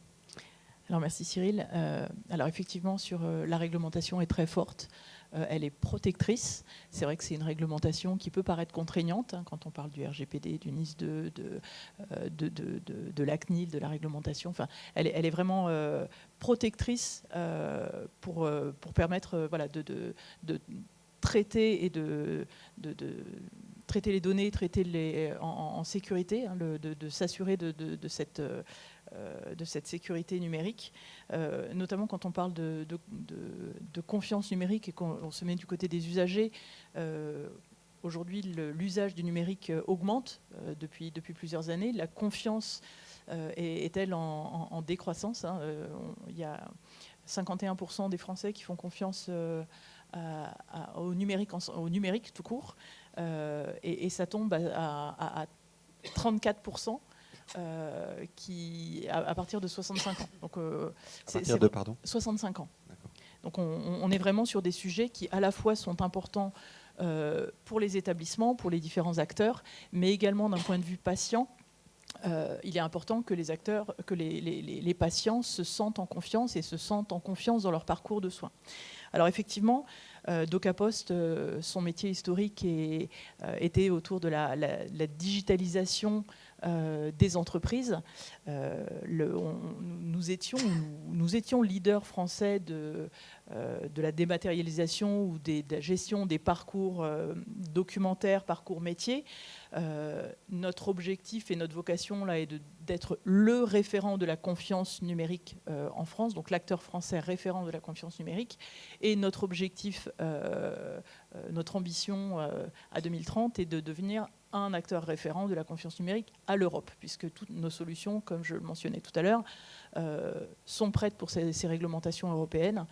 Alors merci Cyril. Alors effectivement, sur la réglementation est très forte. Elle est protectrice. C'est vrai que c'est une réglementation qui peut paraître contraignante quand on parle du RGPD, du NIS 2, de la CNIL, de la réglementation. Enfin, elle est vraiment protectrice pour permettre de traiter et de traiter les données, traiter en sécurité, de s'assurer de cette sécurité numérique, notamment quand on parle de confiance numérique et qu'on se met du côté des usagers. Aujourd'hui, l'usage du numérique augmente depuis plusieurs années. La confiance est-elle en décroissance, il y a 51% des Français qui font confiance au numérique tout court, et ça tombe à 34%. À partir de 65 ans. Donc, à partir de, pardon 65 ans. Donc on est vraiment sur des sujets qui à la fois sont importants pour les établissements, pour les différents acteurs, mais également d'un point de vue patient. Il est important que les acteurs, que les patients se sentent en confiance et se sentent en confiance dans leur parcours de soins. Alors effectivement, DocaPost, son métier historique était autour de la digitalisation des entreprises. Nous étions leaders français de la dématérialisation ou de la gestion des parcours documentaires, parcours métiers. Notre objectif et notre vocation là est d'être le référent de la confiance numérique en France, donc l'acteur français référent de la confiance numérique. Et notre objectif, notre ambition à 2030 est de devenir un acteur référent de la confiance numérique à l'Europe, puisque toutes nos solutions, comme je le mentionnais tout à l'heure, sont prêtes pour ces réglementations européennes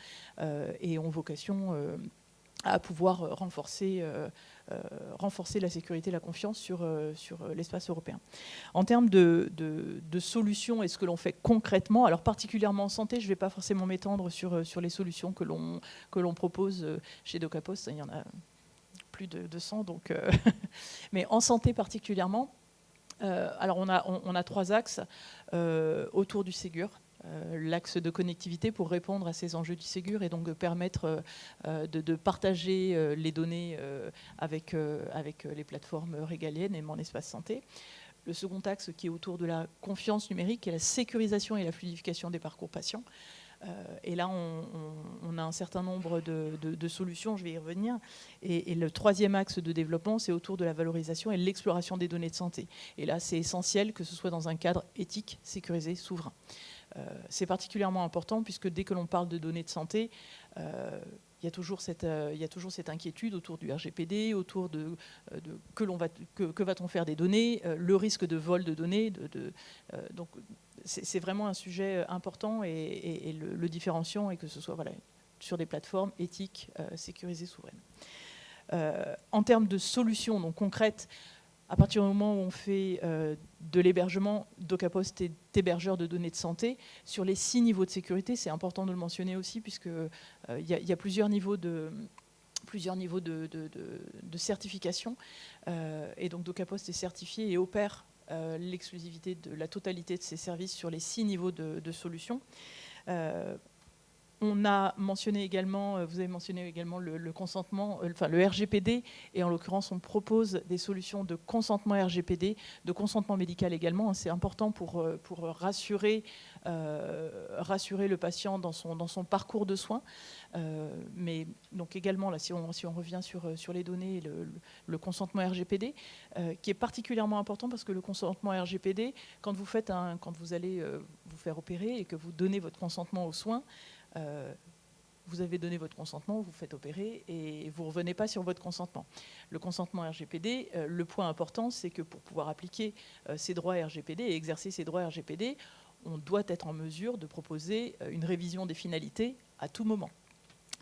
et ont vocation à pouvoir renforcer la sécurité et la confiance sur l'espace européen. En termes de solutions et ce que l'on fait concrètement, alors particulièrement en santé, je ne vais pas forcément m'étendre sur les solutions que l'on propose chez DocaPost, il y en a plus de 200, donc, mais en santé particulièrement, alors on a 3 axes autour du Ségur. L'axe de connectivité pour répondre à ces enjeux du Ségur et donc de permettre de partager les données avec les plateformes régaliennes et mon espace santé. Le second axe qui est autour de la confiance numérique et la sécurisation et la fluidification des parcours patients. Et là, on a un certain nombre de solutions, je vais y revenir. Et le troisième axe de développement, c'est autour de la valorisation et l'exploration des données de santé. Et là, c'est essentiel que ce soit dans un cadre éthique, sécurisé, souverain. C'est particulièrement important puisque dès que l'on parle de données de santé, il y a toujours cette inquiétude autour du RGPD, autour de que va-t-on faire des données, le risque de vol de données. Donc c'est vraiment un sujet important et le différenciant est que ce soit sur des plateformes éthiques, sécurisées, souveraines. En termes de solutions donc concrètes, À partir du moment où on fait de l'hébergement, DocaPost est hébergeur de données de santé. Sur les 6 niveaux de sécurité, c'est important de le mentionner aussi, puisqu'il y a plusieurs niveaux de certification. Et donc DocaPost est certifié et opère l'exclusivité de la totalité de ses services sur les 6 niveaux de solutions. On a mentionné également, vous avez mentionné également le consentement, enfin le RGPD, et en l'occurrence on propose des solutions de consentement RGPD, de consentement médical également. C'est important pour rassurer le patient dans son parcours de soins. Mais donc également, là, si on revient sur les données, le consentement RGPD, qui est particulièrement important parce que le consentement RGPD, quand vous allez vous faire opérer et que vous donnez votre consentement aux soins, vous avez donné votre consentement, vous faites opérer et vous ne revenez pas sur votre consentement. Le consentement RGPD, le point important, c'est que pour pouvoir appliquer ces droits RGPD et exercer ces droits RGPD, on doit être en mesure de proposer une révision des finalités à tout moment.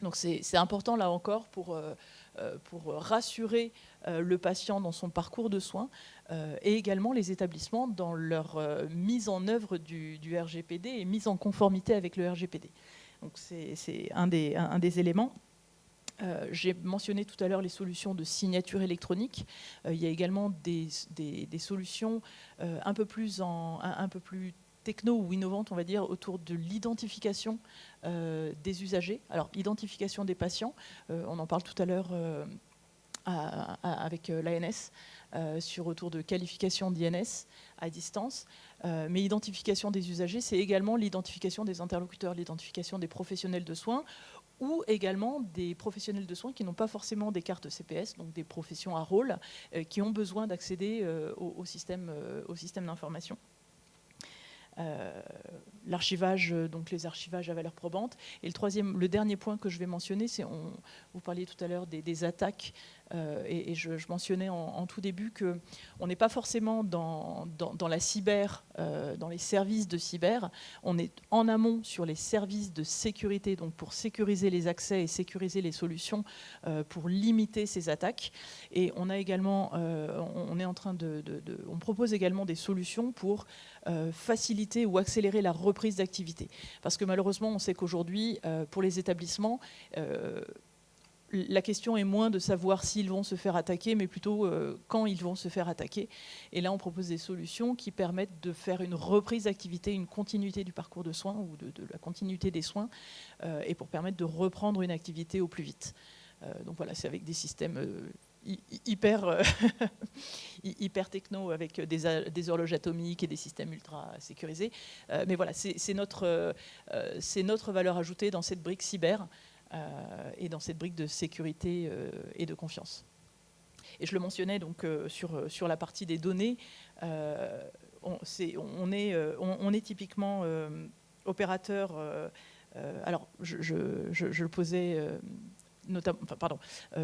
Donc c'est important là encore pour rassurer le patient dans son parcours de soins et également les établissements dans leur mise en œuvre du RGPD et mise en conformité avec le RGPD. Donc c'est un des éléments. J'ai mentionné tout à l'heure les solutions de signature électronique. Il y a également des solutions un peu plus techno ou innovantes, on va dire, autour de l'identification des usagers. Alors, identification des patients, on en parle tout à l'heure avec l'ANS, autour de qualification d'INS à distance. Mais identification des usagers, c'est également l'identification des interlocuteurs, l'identification des professionnels de soins, ou également des professionnels de soins qui n'ont pas forcément des cartes CPS, donc des professions à rôle, qui ont besoin d'accéder au système d'information. L'archivage, donc les archivages à valeur probante. Et le dernier point que je vais mentionner, c'est, vous parliez tout à l'heure des attaques, et je mentionnais en tout début qu'on n'est pas forcément dans la cyber, dans les services de cyber, on est en amont sur les services de sécurité, donc pour sécuriser les accès et sécuriser les solutions pour limiter ces attaques. Et on a également, on propose également des solutions pour faciliter ou accélérer la reprise d'activité. Parce que malheureusement, on sait qu'aujourd'hui, pour les établissements, la question est moins de savoir s'ils vont se faire attaquer, mais plutôt quand ils vont se faire attaquer. Et là, on propose des solutions qui permettent de faire une reprise d'activité, une continuité du parcours de soins ou de la continuité des soins, et pour permettre de reprendre une activité au plus vite. Donc voilà, c'est avec des systèmes hyper techno, avec des horloges atomiques et des systèmes ultra sécurisés. Mais voilà, c'est notre valeur ajoutée dans cette brique cyber et dans cette brique de sécurité et de confiance. Et je le mentionnais donc sur la partie des données, on est typiquement opérateur. Alors, je le posais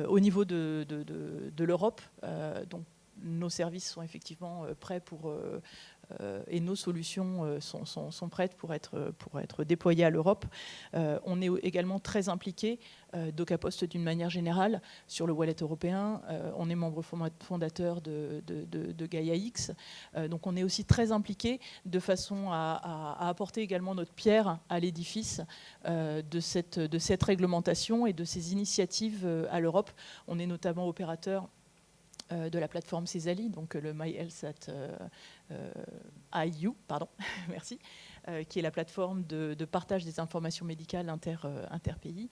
au niveau de l'Europe. Donc, nos services sont effectivement prêts et nos solutions sont prêtes pour être déployées à l'Europe. On est également très impliqué, DocaPost d'une manière générale, sur le wallet européen. On est membre fondateur de Gaia-X. Donc on est aussi très impliqué de façon à apporter également notre pierre à l'édifice de cette réglementation et de ces initiatives à l'Europe. On est notamment opérateur de la plateforme Cesali, donc le My Health IU, merci, qui est la plateforme de partage des informations médicales interpays.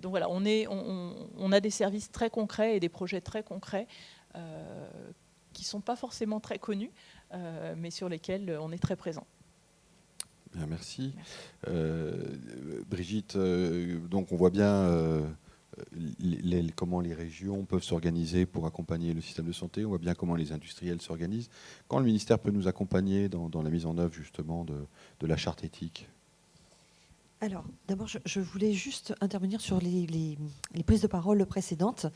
Donc voilà, on a des services très concrets et des projets très concrets qui ne sont pas forcément très connus, mais sur lesquels on est très présent. Bien, merci. Brigitte, donc on voit bien comment les régions peuvent s'organiser pour accompagner le système de santé. On voit bien comment les industriels s'organisent. Quand le ministère peut nous accompagner dans la mise en œuvre justement de la charte éthique? Alors, d'abord, je voulais juste intervenir sur les prises de parole précédentes.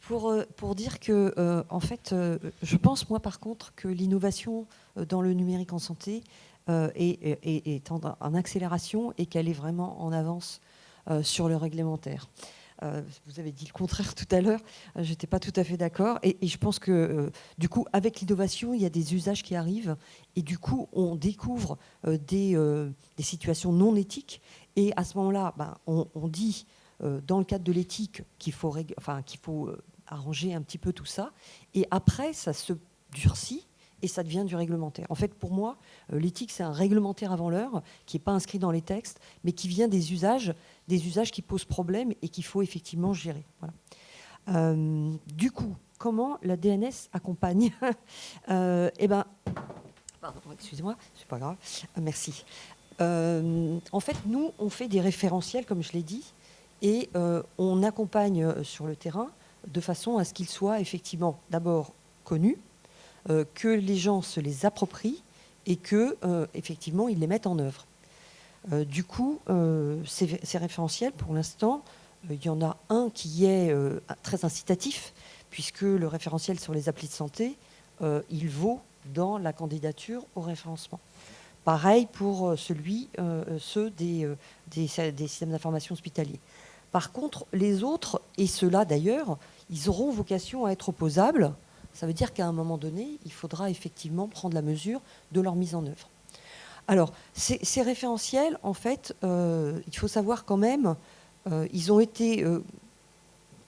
Pour dire que, en fait, je pense, moi, par contre, que l'innovation dans le numérique en santé est en accélération et qu'elle est vraiment en avance sur le réglementaire. Vous avez dit le contraire tout à l'heure. Je n'étais pas tout à fait d'accord. Et je pense que, du coup, avec l'innovation, il y a des usages qui arrivent. Et du coup, on découvre des situations non éthiques. Et à ce moment-là, on dit, dans le cadre de l'éthique, qu'il faut arranger un petit peu tout ça. Et après, ça se durcit. Et ça devient du réglementaire. En fait, pour moi, l'éthique, c'est un réglementaire avant l'heure, qui n'est pas inscrit dans les textes, mais qui vient des usages qui posent problème et qu'il faut effectivement gérer. Voilà. Du coup, comment la DNS accompagne pardon, excusez-moi, c'est pas grave. Merci. En fait, nous, on fait des référentiels, comme je l'ai dit, et on accompagne sur le terrain de façon à ce qu'ils soient effectivement d'abord connus, que les gens se les approprient et que effectivement ils les mettent en œuvre. Du coup, ces référentiels, pour l'instant, il y en a un qui est très incitatif, puisque le référentiel sur les applis de santé, il vaut dans la candidature au référencement. Pareil pour ceux des systèmes d'information hospitaliers. Par contre, les autres, et ceux-là d'ailleurs, ils auront vocation à être opposables. Ça veut dire qu'à un moment donné, il faudra effectivement prendre la mesure de leur mise en œuvre. Alors, ces référentiels, en fait, il faut savoir quand même, ils ont été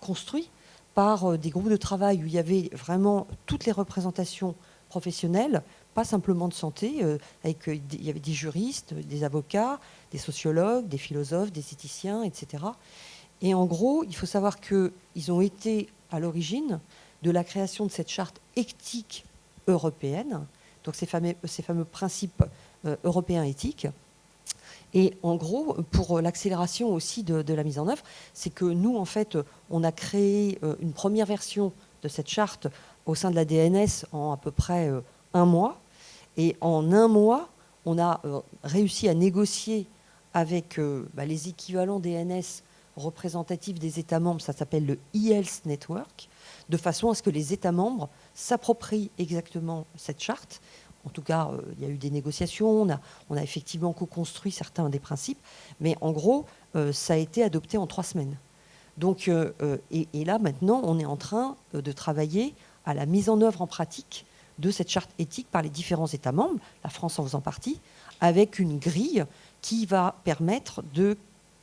construits par des groupes de travail où il y avait vraiment toutes les représentations professionnelles, pas simplement de santé, il y avait des juristes, des avocats, des sociologues, des philosophes, des éthiciens, etc. Et en gros, il faut savoir qu'ils ont été à l'origine de la création de cette charte éthique européenne, donc ces fameux principes européens éthiques. Et en gros, pour l'accélération aussi de la mise en œuvre, c'est que nous, en fait, on a créé une première version de cette charte au sein de la DNS en à peu près un mois. Et en un mois, on a réussi à négocier avec les équivalents DNS représentatifs des États membres, ça s'appelle le e-Health Network, de façon à ce que les États membres s'approprient exactement cette charte. En tout cas, il y a eu des négociations, on a effectivement co-construit certains des principes, mais en gros, ça a été adopté en 3 semaines. Donc, et là, maintenant, on est en train de travailler à la mise en œuvre en pratique de cette charte éthique par les différents États membres, la France en faisant partie, avec une grille qui va permettre de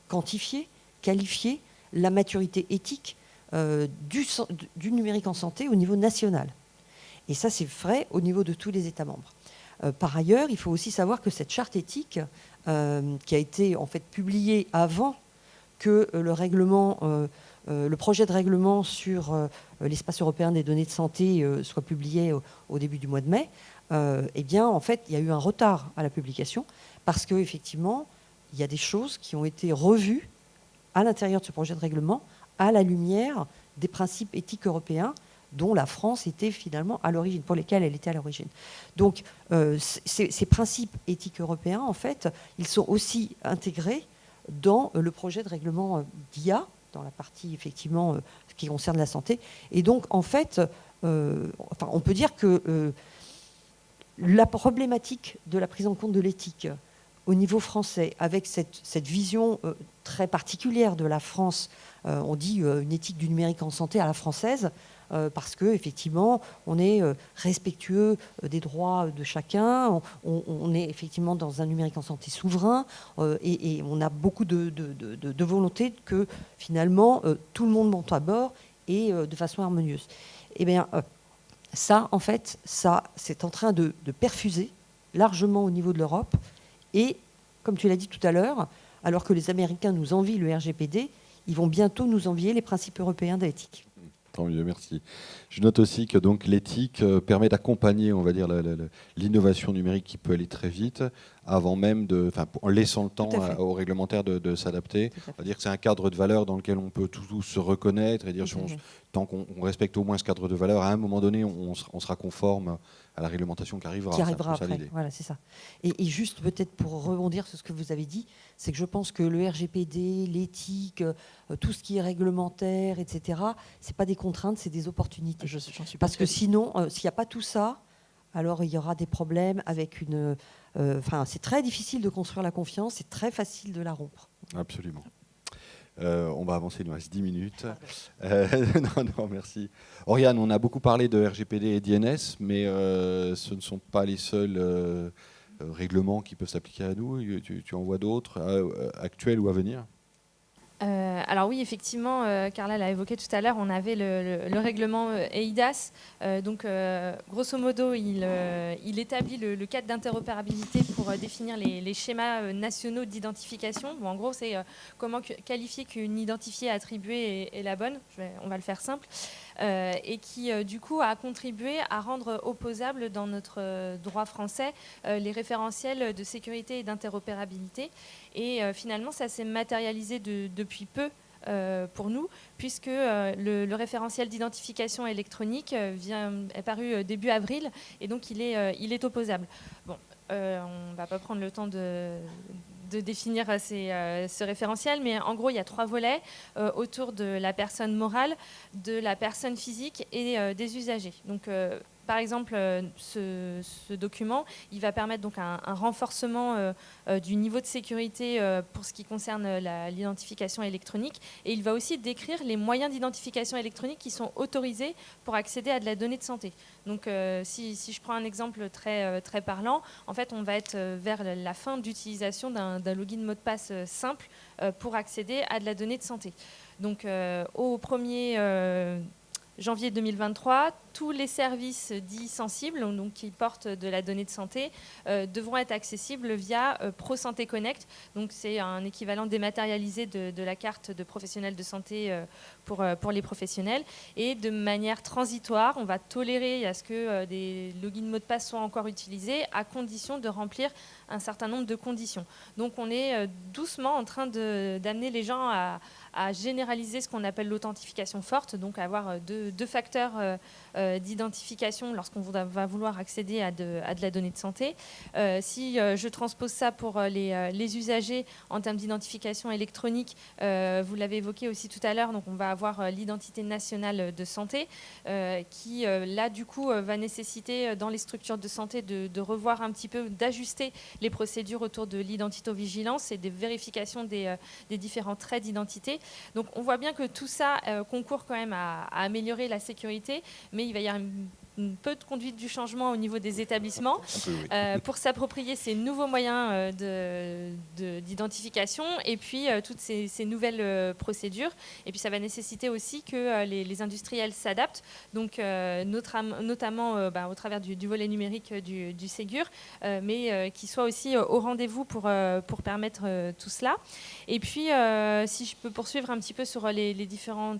quantifier, qualifier la maturité éthique du numérique en santé au niveau national. Et ça, c'est vrai au niveau de tous les États membres. Par ailleurs, il faut aussi savoir que cette charte éthique, qui a été en fait publiée avant que le projet de règlement sur l'espace européen des données de santé soit publié au début du mois de mai, eh bien, en fait, il y a eu un retard à la publication parce qu'effectivement, il y a des choses qui ont été revues à l'intérieur de ce projet de règlement à la lumière des principes éthiques européens dont la France était finalement à l'origine, pour lesquels elle était à l'origine. Donc, ces principes éthiques européens, en fait, ils sont aussi intégrés dans le projet de règlement d'IA, dans la partie, effectivement, qui concerne la santé. Et donc, en fait, on peut dire que la problématique de la prise en compte de l'éthique au niveau français, avec cette vision très particulière de la France, on dit une éthique du numérique en santé à la française, parce qu'effectivement, on est respectueux des droits de chacun, on est effectivement dans un numérique en santé souverain, et on a beaucoup de volonté que finalement tout le monde monte à bord et de façon harmonieuse. Eh bien, ça, en fait, c'est en train de perfuser largement au niveau de l'Europe. Et, comme tu l'as dit tout à l'heure, alors que les Américains nous envient le RGPD, ils vont bientôt nous envier les principes européens de l'éthique. Tant mieux, merci. Je note aussi que donc l'éthique permet d'accompagner, on va dire, l'innovation numérique qui peut aller très vite, avant même en laissant le temps aux réglementaires de s'adapter. On va dire que c'est un cadre de valeur dans lequel on peut tous se reconnaître et dire tant qu'on respecte au moins ce cadre de valeur, à un moment donné, on sera conforme à la réglementation qui arrivera. Qui arrivera après, voilà, c'est ça. Et juste peut-être pour rebondir sur ce que vous avez dit, c'est que je pense que le RGPD, l'éthique, tout ce qui est réglementaire, etc., c'est pas des contraintes, c'est des opportunités. J'en suis parce que sinon, s'il n'y a pas tout ça, alors il y aura des problèmes avec une... c'est très difficile de construire la confiance, c'est très facile de la rompre. Absolument. On va avancer, il nous reste 10 minutes. Non, merci. Oriane, on a beaucoup parlé de RGPD et d'INS, mais ce ne sont pas les seuls règlements qui peuvent s'appliquer à nous. Tu en vois d'autres, actuels ou à venir ? Alors oui, effectivement, Carla l'a évoqué tout à l'heure, on avait le règlement EIDAS. Donc, grosso modo, il établit le cadre d'interopérabilité pour définir les schémas nationaux d'identification. Bon, en gros, c'est comment qualifier qu'une identifiée attribuée est la bonne. On va le faire simple. Et qui, du coup, a contribué à rendre opposables dans notre droit français les référentiels de sécurité et d'interopérabilité. Et finalement, ça s'est matérialisé depuis peu pour nous, puisque le référentiel d'identification électronique est paru début avril, et donc il est opposable. Bon, on ne va pas prendre le temps de définir ce référentiel, mais en gros, il y a 3 volets autour de la personne morale, de la personne physique et des usagers. Donc, par exemple, ce document, il va permettre donc un renforcement du niveau de sécurité pour ce qui concerne l'identification électronique, et il va aussi décrire les moyens d'identification électronique qui sont autorisés pour accéder à de la donnée de santé. Donc, si je prends un exemple très parlant, en fait, on va être vers la fin d'utilisation d'un login mot de passe simple pour accéder à de la donnée de santé. Donc, au 1er janvier 2023, tous les services dits sensibles, donc qui portent de la donnée de santé, devront être accessibles via ProSanté Connect. Donc c'est un équivalent dématérialisé de la carte de professionnel de santé pour les professionnels. Et de manière transitoire, on va tolérer à ce que des logins mots de passe soient encore utilisés, à condition de remplir un certain nombre de conditions. Donc on est doucement en train d'amener les gens à généraliser ce qu'on appelle l'authentification forte, donc avoir deux facteurs d'identification lorsqu'on va vouloir accéder à de la donnée de santé. Si je transpose ça pour les usagers en termes d'identification électronique, vous l'avez évoqué aussi tout à l'heure, donc on va avoir l'identité nationale de santé qui, là, du coup, va nécessiter dans les structures de santé de revoir un petit peu, d'ajuster les procédures autour de l'identitovigilance et des vérifications des différents traits d'identité. Donc on voit bien que tout ça concourt quand même à améliorer la sécurité, mais il va y avoir un peu de conduite du changement au niveau des établissements pour s'approprier ces nouveaux moyens d'identification et puis toutes ces nouvelles procédures. Et puis ça va nécessiter aussi que les industriels s'adaptent, donc notamment au travers du volet numérique du Ségur, mais qui soient aussi au rendez-vous pour permettre tout cela. Et puis, si je peux poursuivre un petit peu sur les différents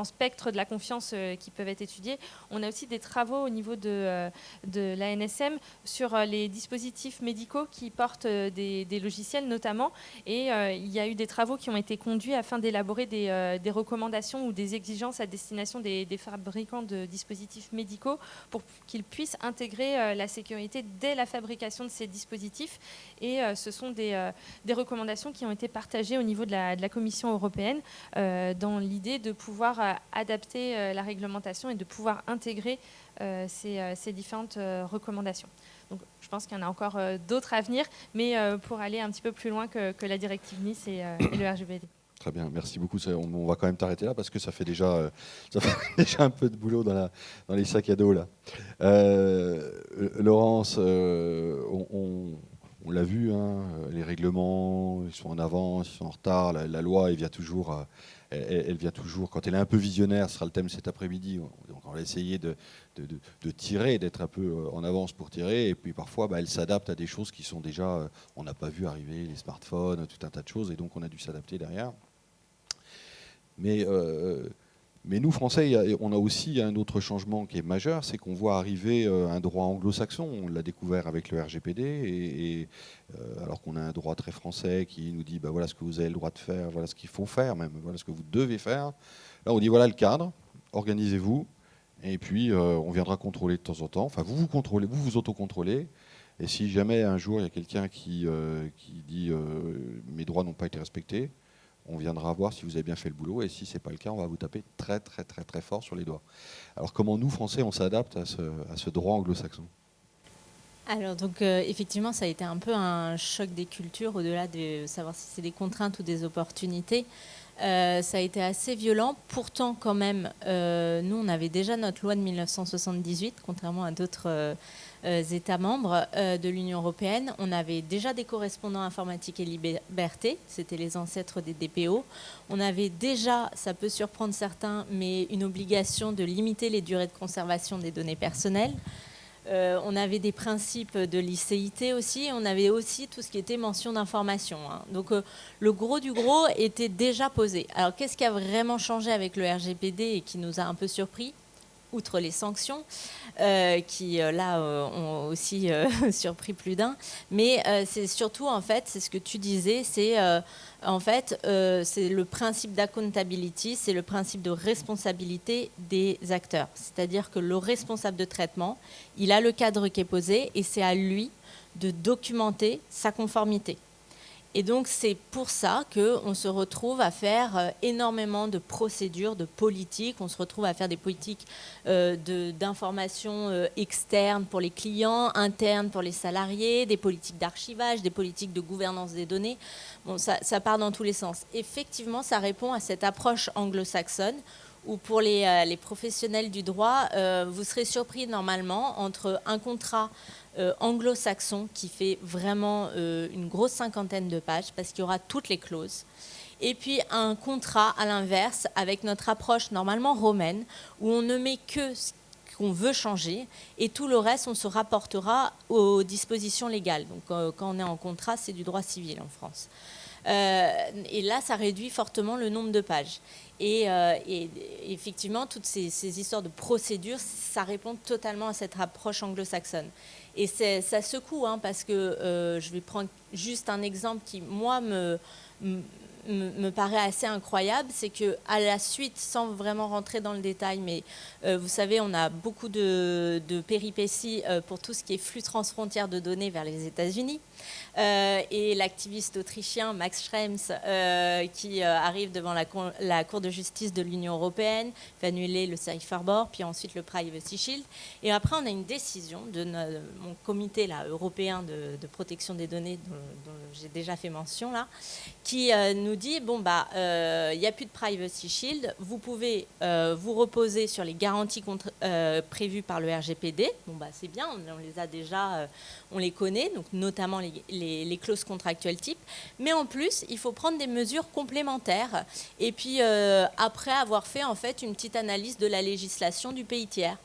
spectres de la confiance qui peuvent être étudiés, on a aussi des travaux au niveau de l'ANSM sur les dispositifs médicaux qui portent des logiciels notamment. Et il y a eu des travaux qui ont été conduits afin d'élaborer des recommandations ou des exigences à destination des fabricants de dispositifs médicaux pour qu'ils puissent intégrer la sécurité dès la fabrication de ces dispositifs. Et ce sont des recommandations qui ont été partagées au niveau de la Commission européenne dans l'idée de pouvoir adapter la réglementation et de pouvoir intégrer ces différentes recommandations. Donc, je pense qu'il y en a encore d'autres à venir, mais pour aller un petit peu plus loin que la directive Nice et le RGPD. Très bien, merci beaucoup. On va quand même t'arrêter là parce que ça fait déjà un peu de boulot dans les sacs à dos là. Laurence, on l'a vu, hein, les règlements, ils sont en avance, ils sont en retard. La loi, elle vient toujours, quand elle est un peu visionnaire, ce sera le thème cet après-midi. Donc on va essayer de tirer, d'être un peu en avance pour tirer. Et puis parfois, elle s'adapte à des choses qui sont déjà, on n'a pas vu arriver, les smartphones, tout un tas de choses. Et donc on a dû s'adapter derrière. Mais nous, Français, on a aussi un autre changement qui est majeur, c'est qu'on voit arriver un droit anglo-saxon. On l'a découvert avec le RGPD, alors qu'on a un droit très français qui nous dit voilà ce que vous avez le droit de faire, voilà ce qu'il faut faire même, voilà ce que vous devez faire. Là, on dit voilà le cadre, organisez-vous, et puis on viendra contrôler de temps en temps. Enfin, vous contrôlez, vous autocontrôlez. Et si jamais un jour il y a quelqu'un qui dit mes droits n'ont pas été respectés, on viendra voir si vous avez bien fait le boulot, et si ce n'est pas le cas, on va vous taper très très très très fort sur les doigts. Alors comment nous, Français, on s'adapte à ce droit anglo-saxon ? Alors donc effectivement ça a été un peu un choc des cultures au-delà de savoir si c'est des contraintes ou des opportunités. Ça a été assez violent. Pourtant quand même nous on avait déjà notre loi de 1978 contrairement à d'autres États membres de l'Union européenne. On avait déjà des correspondants informatique et liberté, c'était les ancêtres des DPO. On avait déjà, ça peut surprendre certains, mais une obligation de limiter les durées de conservation des données personnelles. On avait des principes de licéité aussi, on avait aussi tout ce qui était mention d'information. Hein. Donc le gros du gros était déjà posé. Alors qu'est-ce qui a vraiment changé avec le RGPD et qui nous a un peu surpris, outre les sanctions, qui là ont aussi surpris plus d'un, mais c'est surtout en fait, c'est ce que tu disais, c'est en fait c'est le principe d'accountability, c'est le principe de responsabilité des acteurs. C'est-à-dire que le responsable de traitement, il a le cadre qui est posé et c'est à lui de documenter sa conformité. Et donc, c'est pour ça qu'on se retrouve à faire énormément de procédures, de politiques. On se retrouve à faire des politiques d'information externes pour les clients, internes pour les salariés, des politiques d'archivage, des politiques de gouvernance des données. Bon, ça part dans tous les sens. Effectivement, ça répond à cette approche anglo-saxonne où pour les professionnels du droit, vous serez surpris normalement entre un contrat anglo-saxon qui fait vraiment une grosse 50aine de pages parce qu'il y aura toutes les clauses. Et puis un contrat à l'inverse avec notre approche normalement romaine où on ne met que ce qu'on veut changer et tout le reste on se rapportera aux dispositions légales. Donc quand on est en contrat, c'est du droit civil en France. Et là, ça réduit fortement le nombre de pages. Et effectivement, toutes ces histoires de procédures, ça répond totalement à cette approche anglo-saxonne. Et ça secoue, hein, parce que je vais prendre juste un exemple qui, moi, me paraît assez incroyable, c'est qu'à la suite, sans vraiment rentrer dans le détail, mais vous savez, on a beaucoup de péripéties pour tout ce qui est flux transfrontières de données vers les États-Unis. Et l'activiste autrichien Max Schrems, qui arrive devant la Cour de justice de l'Union européenne, fait annuler le Safe Harbor, puis ensuite le Privacy Shield. Et après, on a une décision de mon comité là, européen de protection des données, dont j'ai déjà fait mention, là, qui nous dit, bon, il n'y a plus de Privacy Shield, vous pouvez vous reposer sur les garanties prévues par le RGPD. Bon, c'est bien, on les a déjà, on les connaît, donc notamment les clauses contractuelles type, mais en plus, il faut prendre des mesures complémentaires et puis après avoir fait en fait une petite analyse de la législation du pays tiers.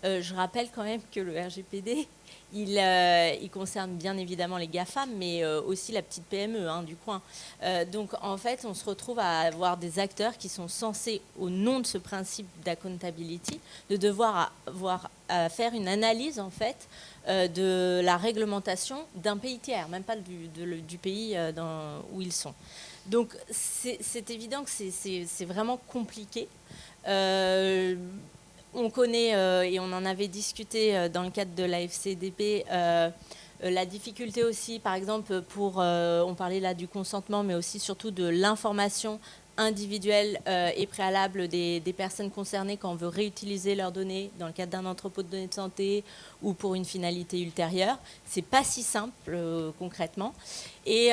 Je rappelle quand même que le RGPD, il concerne bien évidemment les GAFAM, mais aussi la petite PME du coin. Donc en fait, on se retrouve à avoir des acteurs qui sont censés, au nom de ce principe d'accountability, de devoir faire une analyse en fait de la réglementation d'un pays tiers, même pas du pays où ils sont. Donc c'est évident que c'est vraiment compliqué. On connaît, et on en avait discuté dans le cadre de la FCDP, la difficulté aussi, par exemple, on parlait là du consentement, mais aussi surtout de l'information individuelle et préalable des personnes concernées quand on veut réutiliser leurs données dans le cadre d'un entrepôt de données de santé ou pour une finalité ultérieure. C'est pas si simple concrètement. Et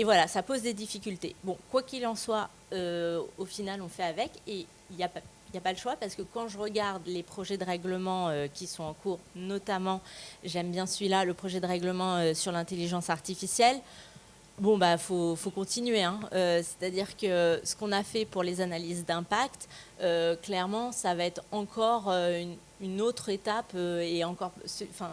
voilà, ça pose des difficultés. Bon, quoi qu'il en soit, au final, on fait avec et il n'y a pas le choix parce que quand je regarde les projets de règlement qui sont en cours, notamment, j'aime bien celui-là, le projet de règlement sur l'intelligence artificielle, bon, faut continuer. C'est-à-dire que ce qu'on a fait pour les analyses d'impact, clairement, ça va être encore une autre étape et encore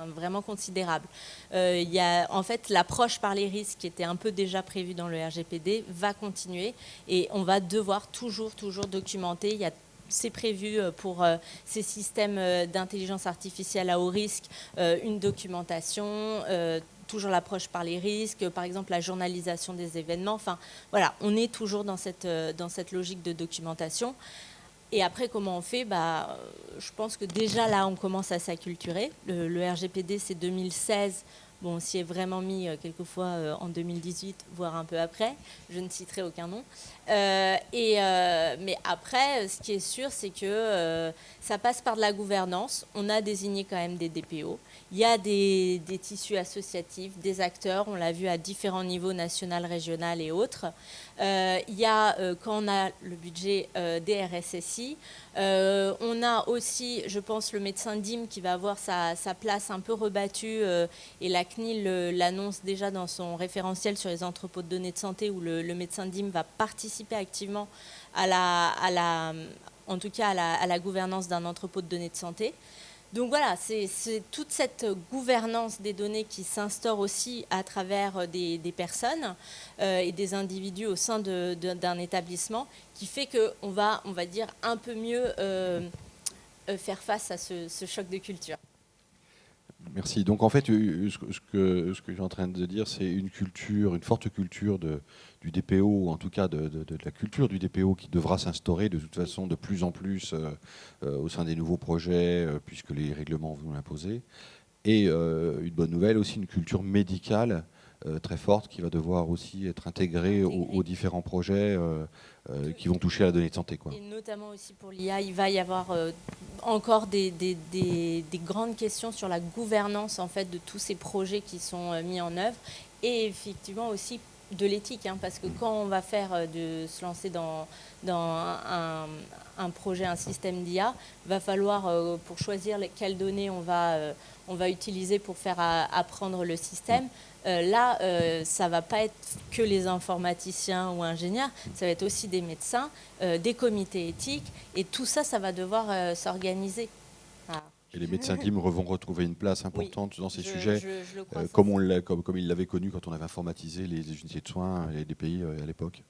vraiment considérable. Il y a, en fait, l'approche par les risques qui était un peu déjà prévue dans le RGPD va continuer et on va devoir toujours documenter. C'est prévu pour ces systèmes d'intelligence artificielle à haut risque, une documentation, toujours l'approche par les risques, par exemple la journalisation des événements. Enfin, voilà, on est toujours dans cette logique de documentation. Et après, comment on fait ? Je pense que déjà là, on commence à s'acculturer. Le RGPD, c'est 2016. Bon, on s'y est vraiment mis quelquefois en 2018, voire un peu après. Je ne citerai aucun nom. Mais après, ce qui est sûr, c'est que ça passe par de la gouvernance. On a désigné quand même des DPO. Il y a des tissus associatifs, des acteurs. On l'a vu à différents niveaux, national, régional et autres. Il y a, quand on a le budget des RSSI, on a aussi, je pense, le médecin DIM qui va avoir sa place un peu rebattue et la CNIL l'annonce déjà dans son référentiel sur les entrepôts de données de santé où le médecin DIM va participer activement à la gouvernance d'un entrepôt de données de santé. Donc voilà, c'est toute cette gouvernance des données qui s'instaure aussi à travers des personnes et des individus au sein d'un établissement qui fait qu'on va, on va dire, un peu mieux faire face à ce choc de culture. Merci. Donc en fait, ce que je suis en train de dire, c'est une forte culture du DPO, ou en tout cas de la culture du DPO qui devra s'instaurer de toute façon de plus en plus au sein des nouveaux projets, puisque les règlements vont l'imposer. Et une bonne nouvelle aussi, une culture médicale très forte qui va devoir aussi être intégrée aux différents projets qui vont toucher à la donnée de santé, quoi. Et notamment aussi pour l'IA, il va y avoir encore des grandes questions sur la gouvernance en fait, de tous ces projets qui sont mis en œuvre et effectivement aussi de l'éthique, hein, parce que quand on va se lancer dans un projet, un système d'IA, va falloir, pour choisir quelles données on va utiliser pour faire apprendre le système, là, ça ne va pas être que les informaticiens ou ingénieurs, ça va être aussi des médecins, des comités éthiques, et tout ça, ça va devoir s'organiser. Voilà. Et les médecins DIM vont retrouver une place importante dans ces sujets, je le crois, comme ils l'avaient connu quand on avait informatisé les unités de soins et les DPI à l'époque.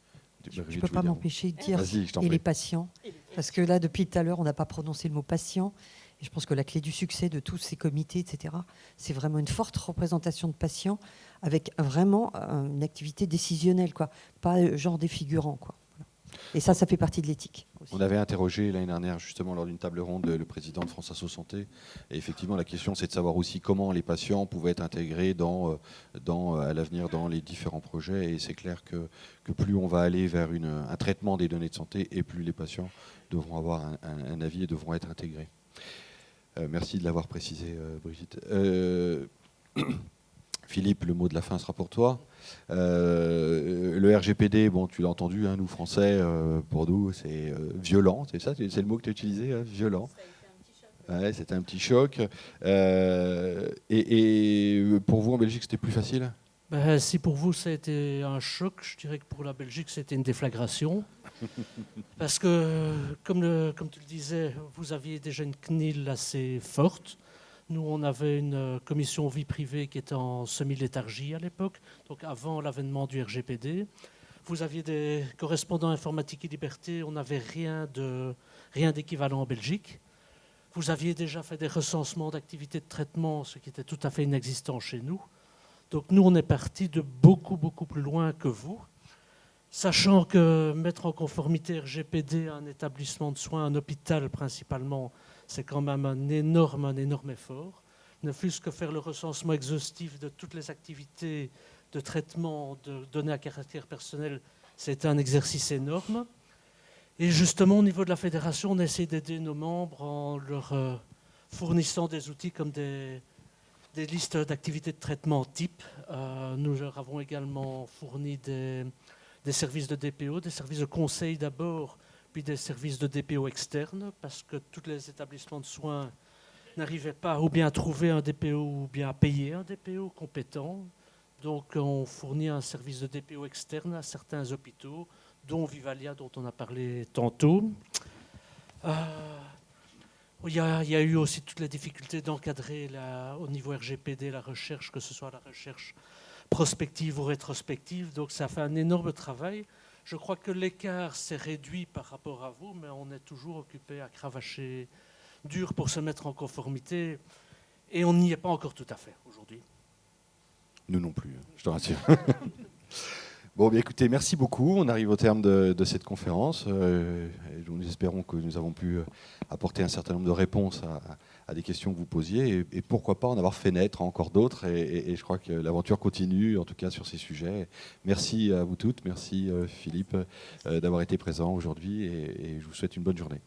Je ne peux pas m'empêcher de dire et les patients, parce que là, depuis tout à l'heure, on n'a pas prononcé le mot patient. Et je pense que la clé du succès de tous ces comités, etc., c'est vraiment une forte représentation de patients avec vraiment une activité décisionnelle, quoi. Pas genre des figurants, quoi. Et ça fait partie de l'éthique aussi. On avait interrogé l'année dernière, justement, lors d'une table ronde, le président de France Asso Santé. Et effectivement, la question, c'est de savoir aussi comment les patients pouvaient être intégrés à l'avenir dans les différents projets. Et c'est clair que plus on va aller vers un traitement des données de santé, et plus les patients devront avoir un avis et devront être intégrés. Merci de l'avoir précisé, Brigitte. Philippe, le mot de la fin sera pour toi. Le RGPD, bon, tu l'as entendu, hein, nous Français, pour nous, c'est violent, c'est ça, c'est le mot que tu as utilisé, hein, violent. Ouais, c'était un petit choc. Et pour vous, en Belgique, c'était plus facile ? Si pour vous, ça a été un choc, je dirais que pour la Belgique, c'était une déflagration. Parce que, comme tu le disais, vous aviez déjà une CNIL assez forte. Nous, on avait une commission vie privée qui était en semi-léthargie à l'époque, donc avant l'avènement du RGPD. Vous aviez des correspondants informatique et liberté, on n'avait rien d'équivalent en Belgique. Vous aviez déjà fait des recensements d'activités de traitement, ce qui était tout à fait inexistant chez nous. Donc nous, on est parti de beaucoup, beaucoup plus loin que vous, sachant que mettre en conformité RGPD un établissement de soins, un hôpital principalement, c'est quand même un énorme effort. Ne fût-ce que faire le recensement exhaustif de toutes les activités de traitement de données à caractère personnel, c'est un exercice énorme. Et justement, au niveau de la fédération, on essaie d'aider nos membres en leur fournissant des outils comme des listes d'activités de traitement type. Nous leur avons également fourni des services de DPO, des services de conseil d'abord, puis des services de DPO externes, parce que tous les établissements de soins n'arrivaient pas ou bien à trouver un DPO ou bien à payer un DPO compétent. Donc on fournit un service de DPO externe à certains hôpitaux, dont Vivalia, dont on a parlé tantôt. Il y a eu aussi toutes les difficultés d'encadrer au niveau RGPD la recherche, que ce soit la recherche prospective ou rétrospective. Donc ça fait un énorme travail. Je crois que l'écart s'est réduit par rapport à vous, mais on est toujours occupé à cravacher dur pour se mettre en conformité. Et on n'y est pas encore tout à fait aujourd'hui. Nous non plus, je te rassure. Bon, bien écoutez, merci beaucoup. On arrive au terme de cette conférence. Nous espérons que nous avons pu apporter un certain nombre de réponses à des questions que vous posiez et pourquoi pas en avoir fait naître encore d'autres. Et je crois que l'aventure continue, en tout cas sur ces sujets. Merci à vous toutes. Merci Philippe d'avoir été présent aujourd'hui et je vous souhaite une bonne journée.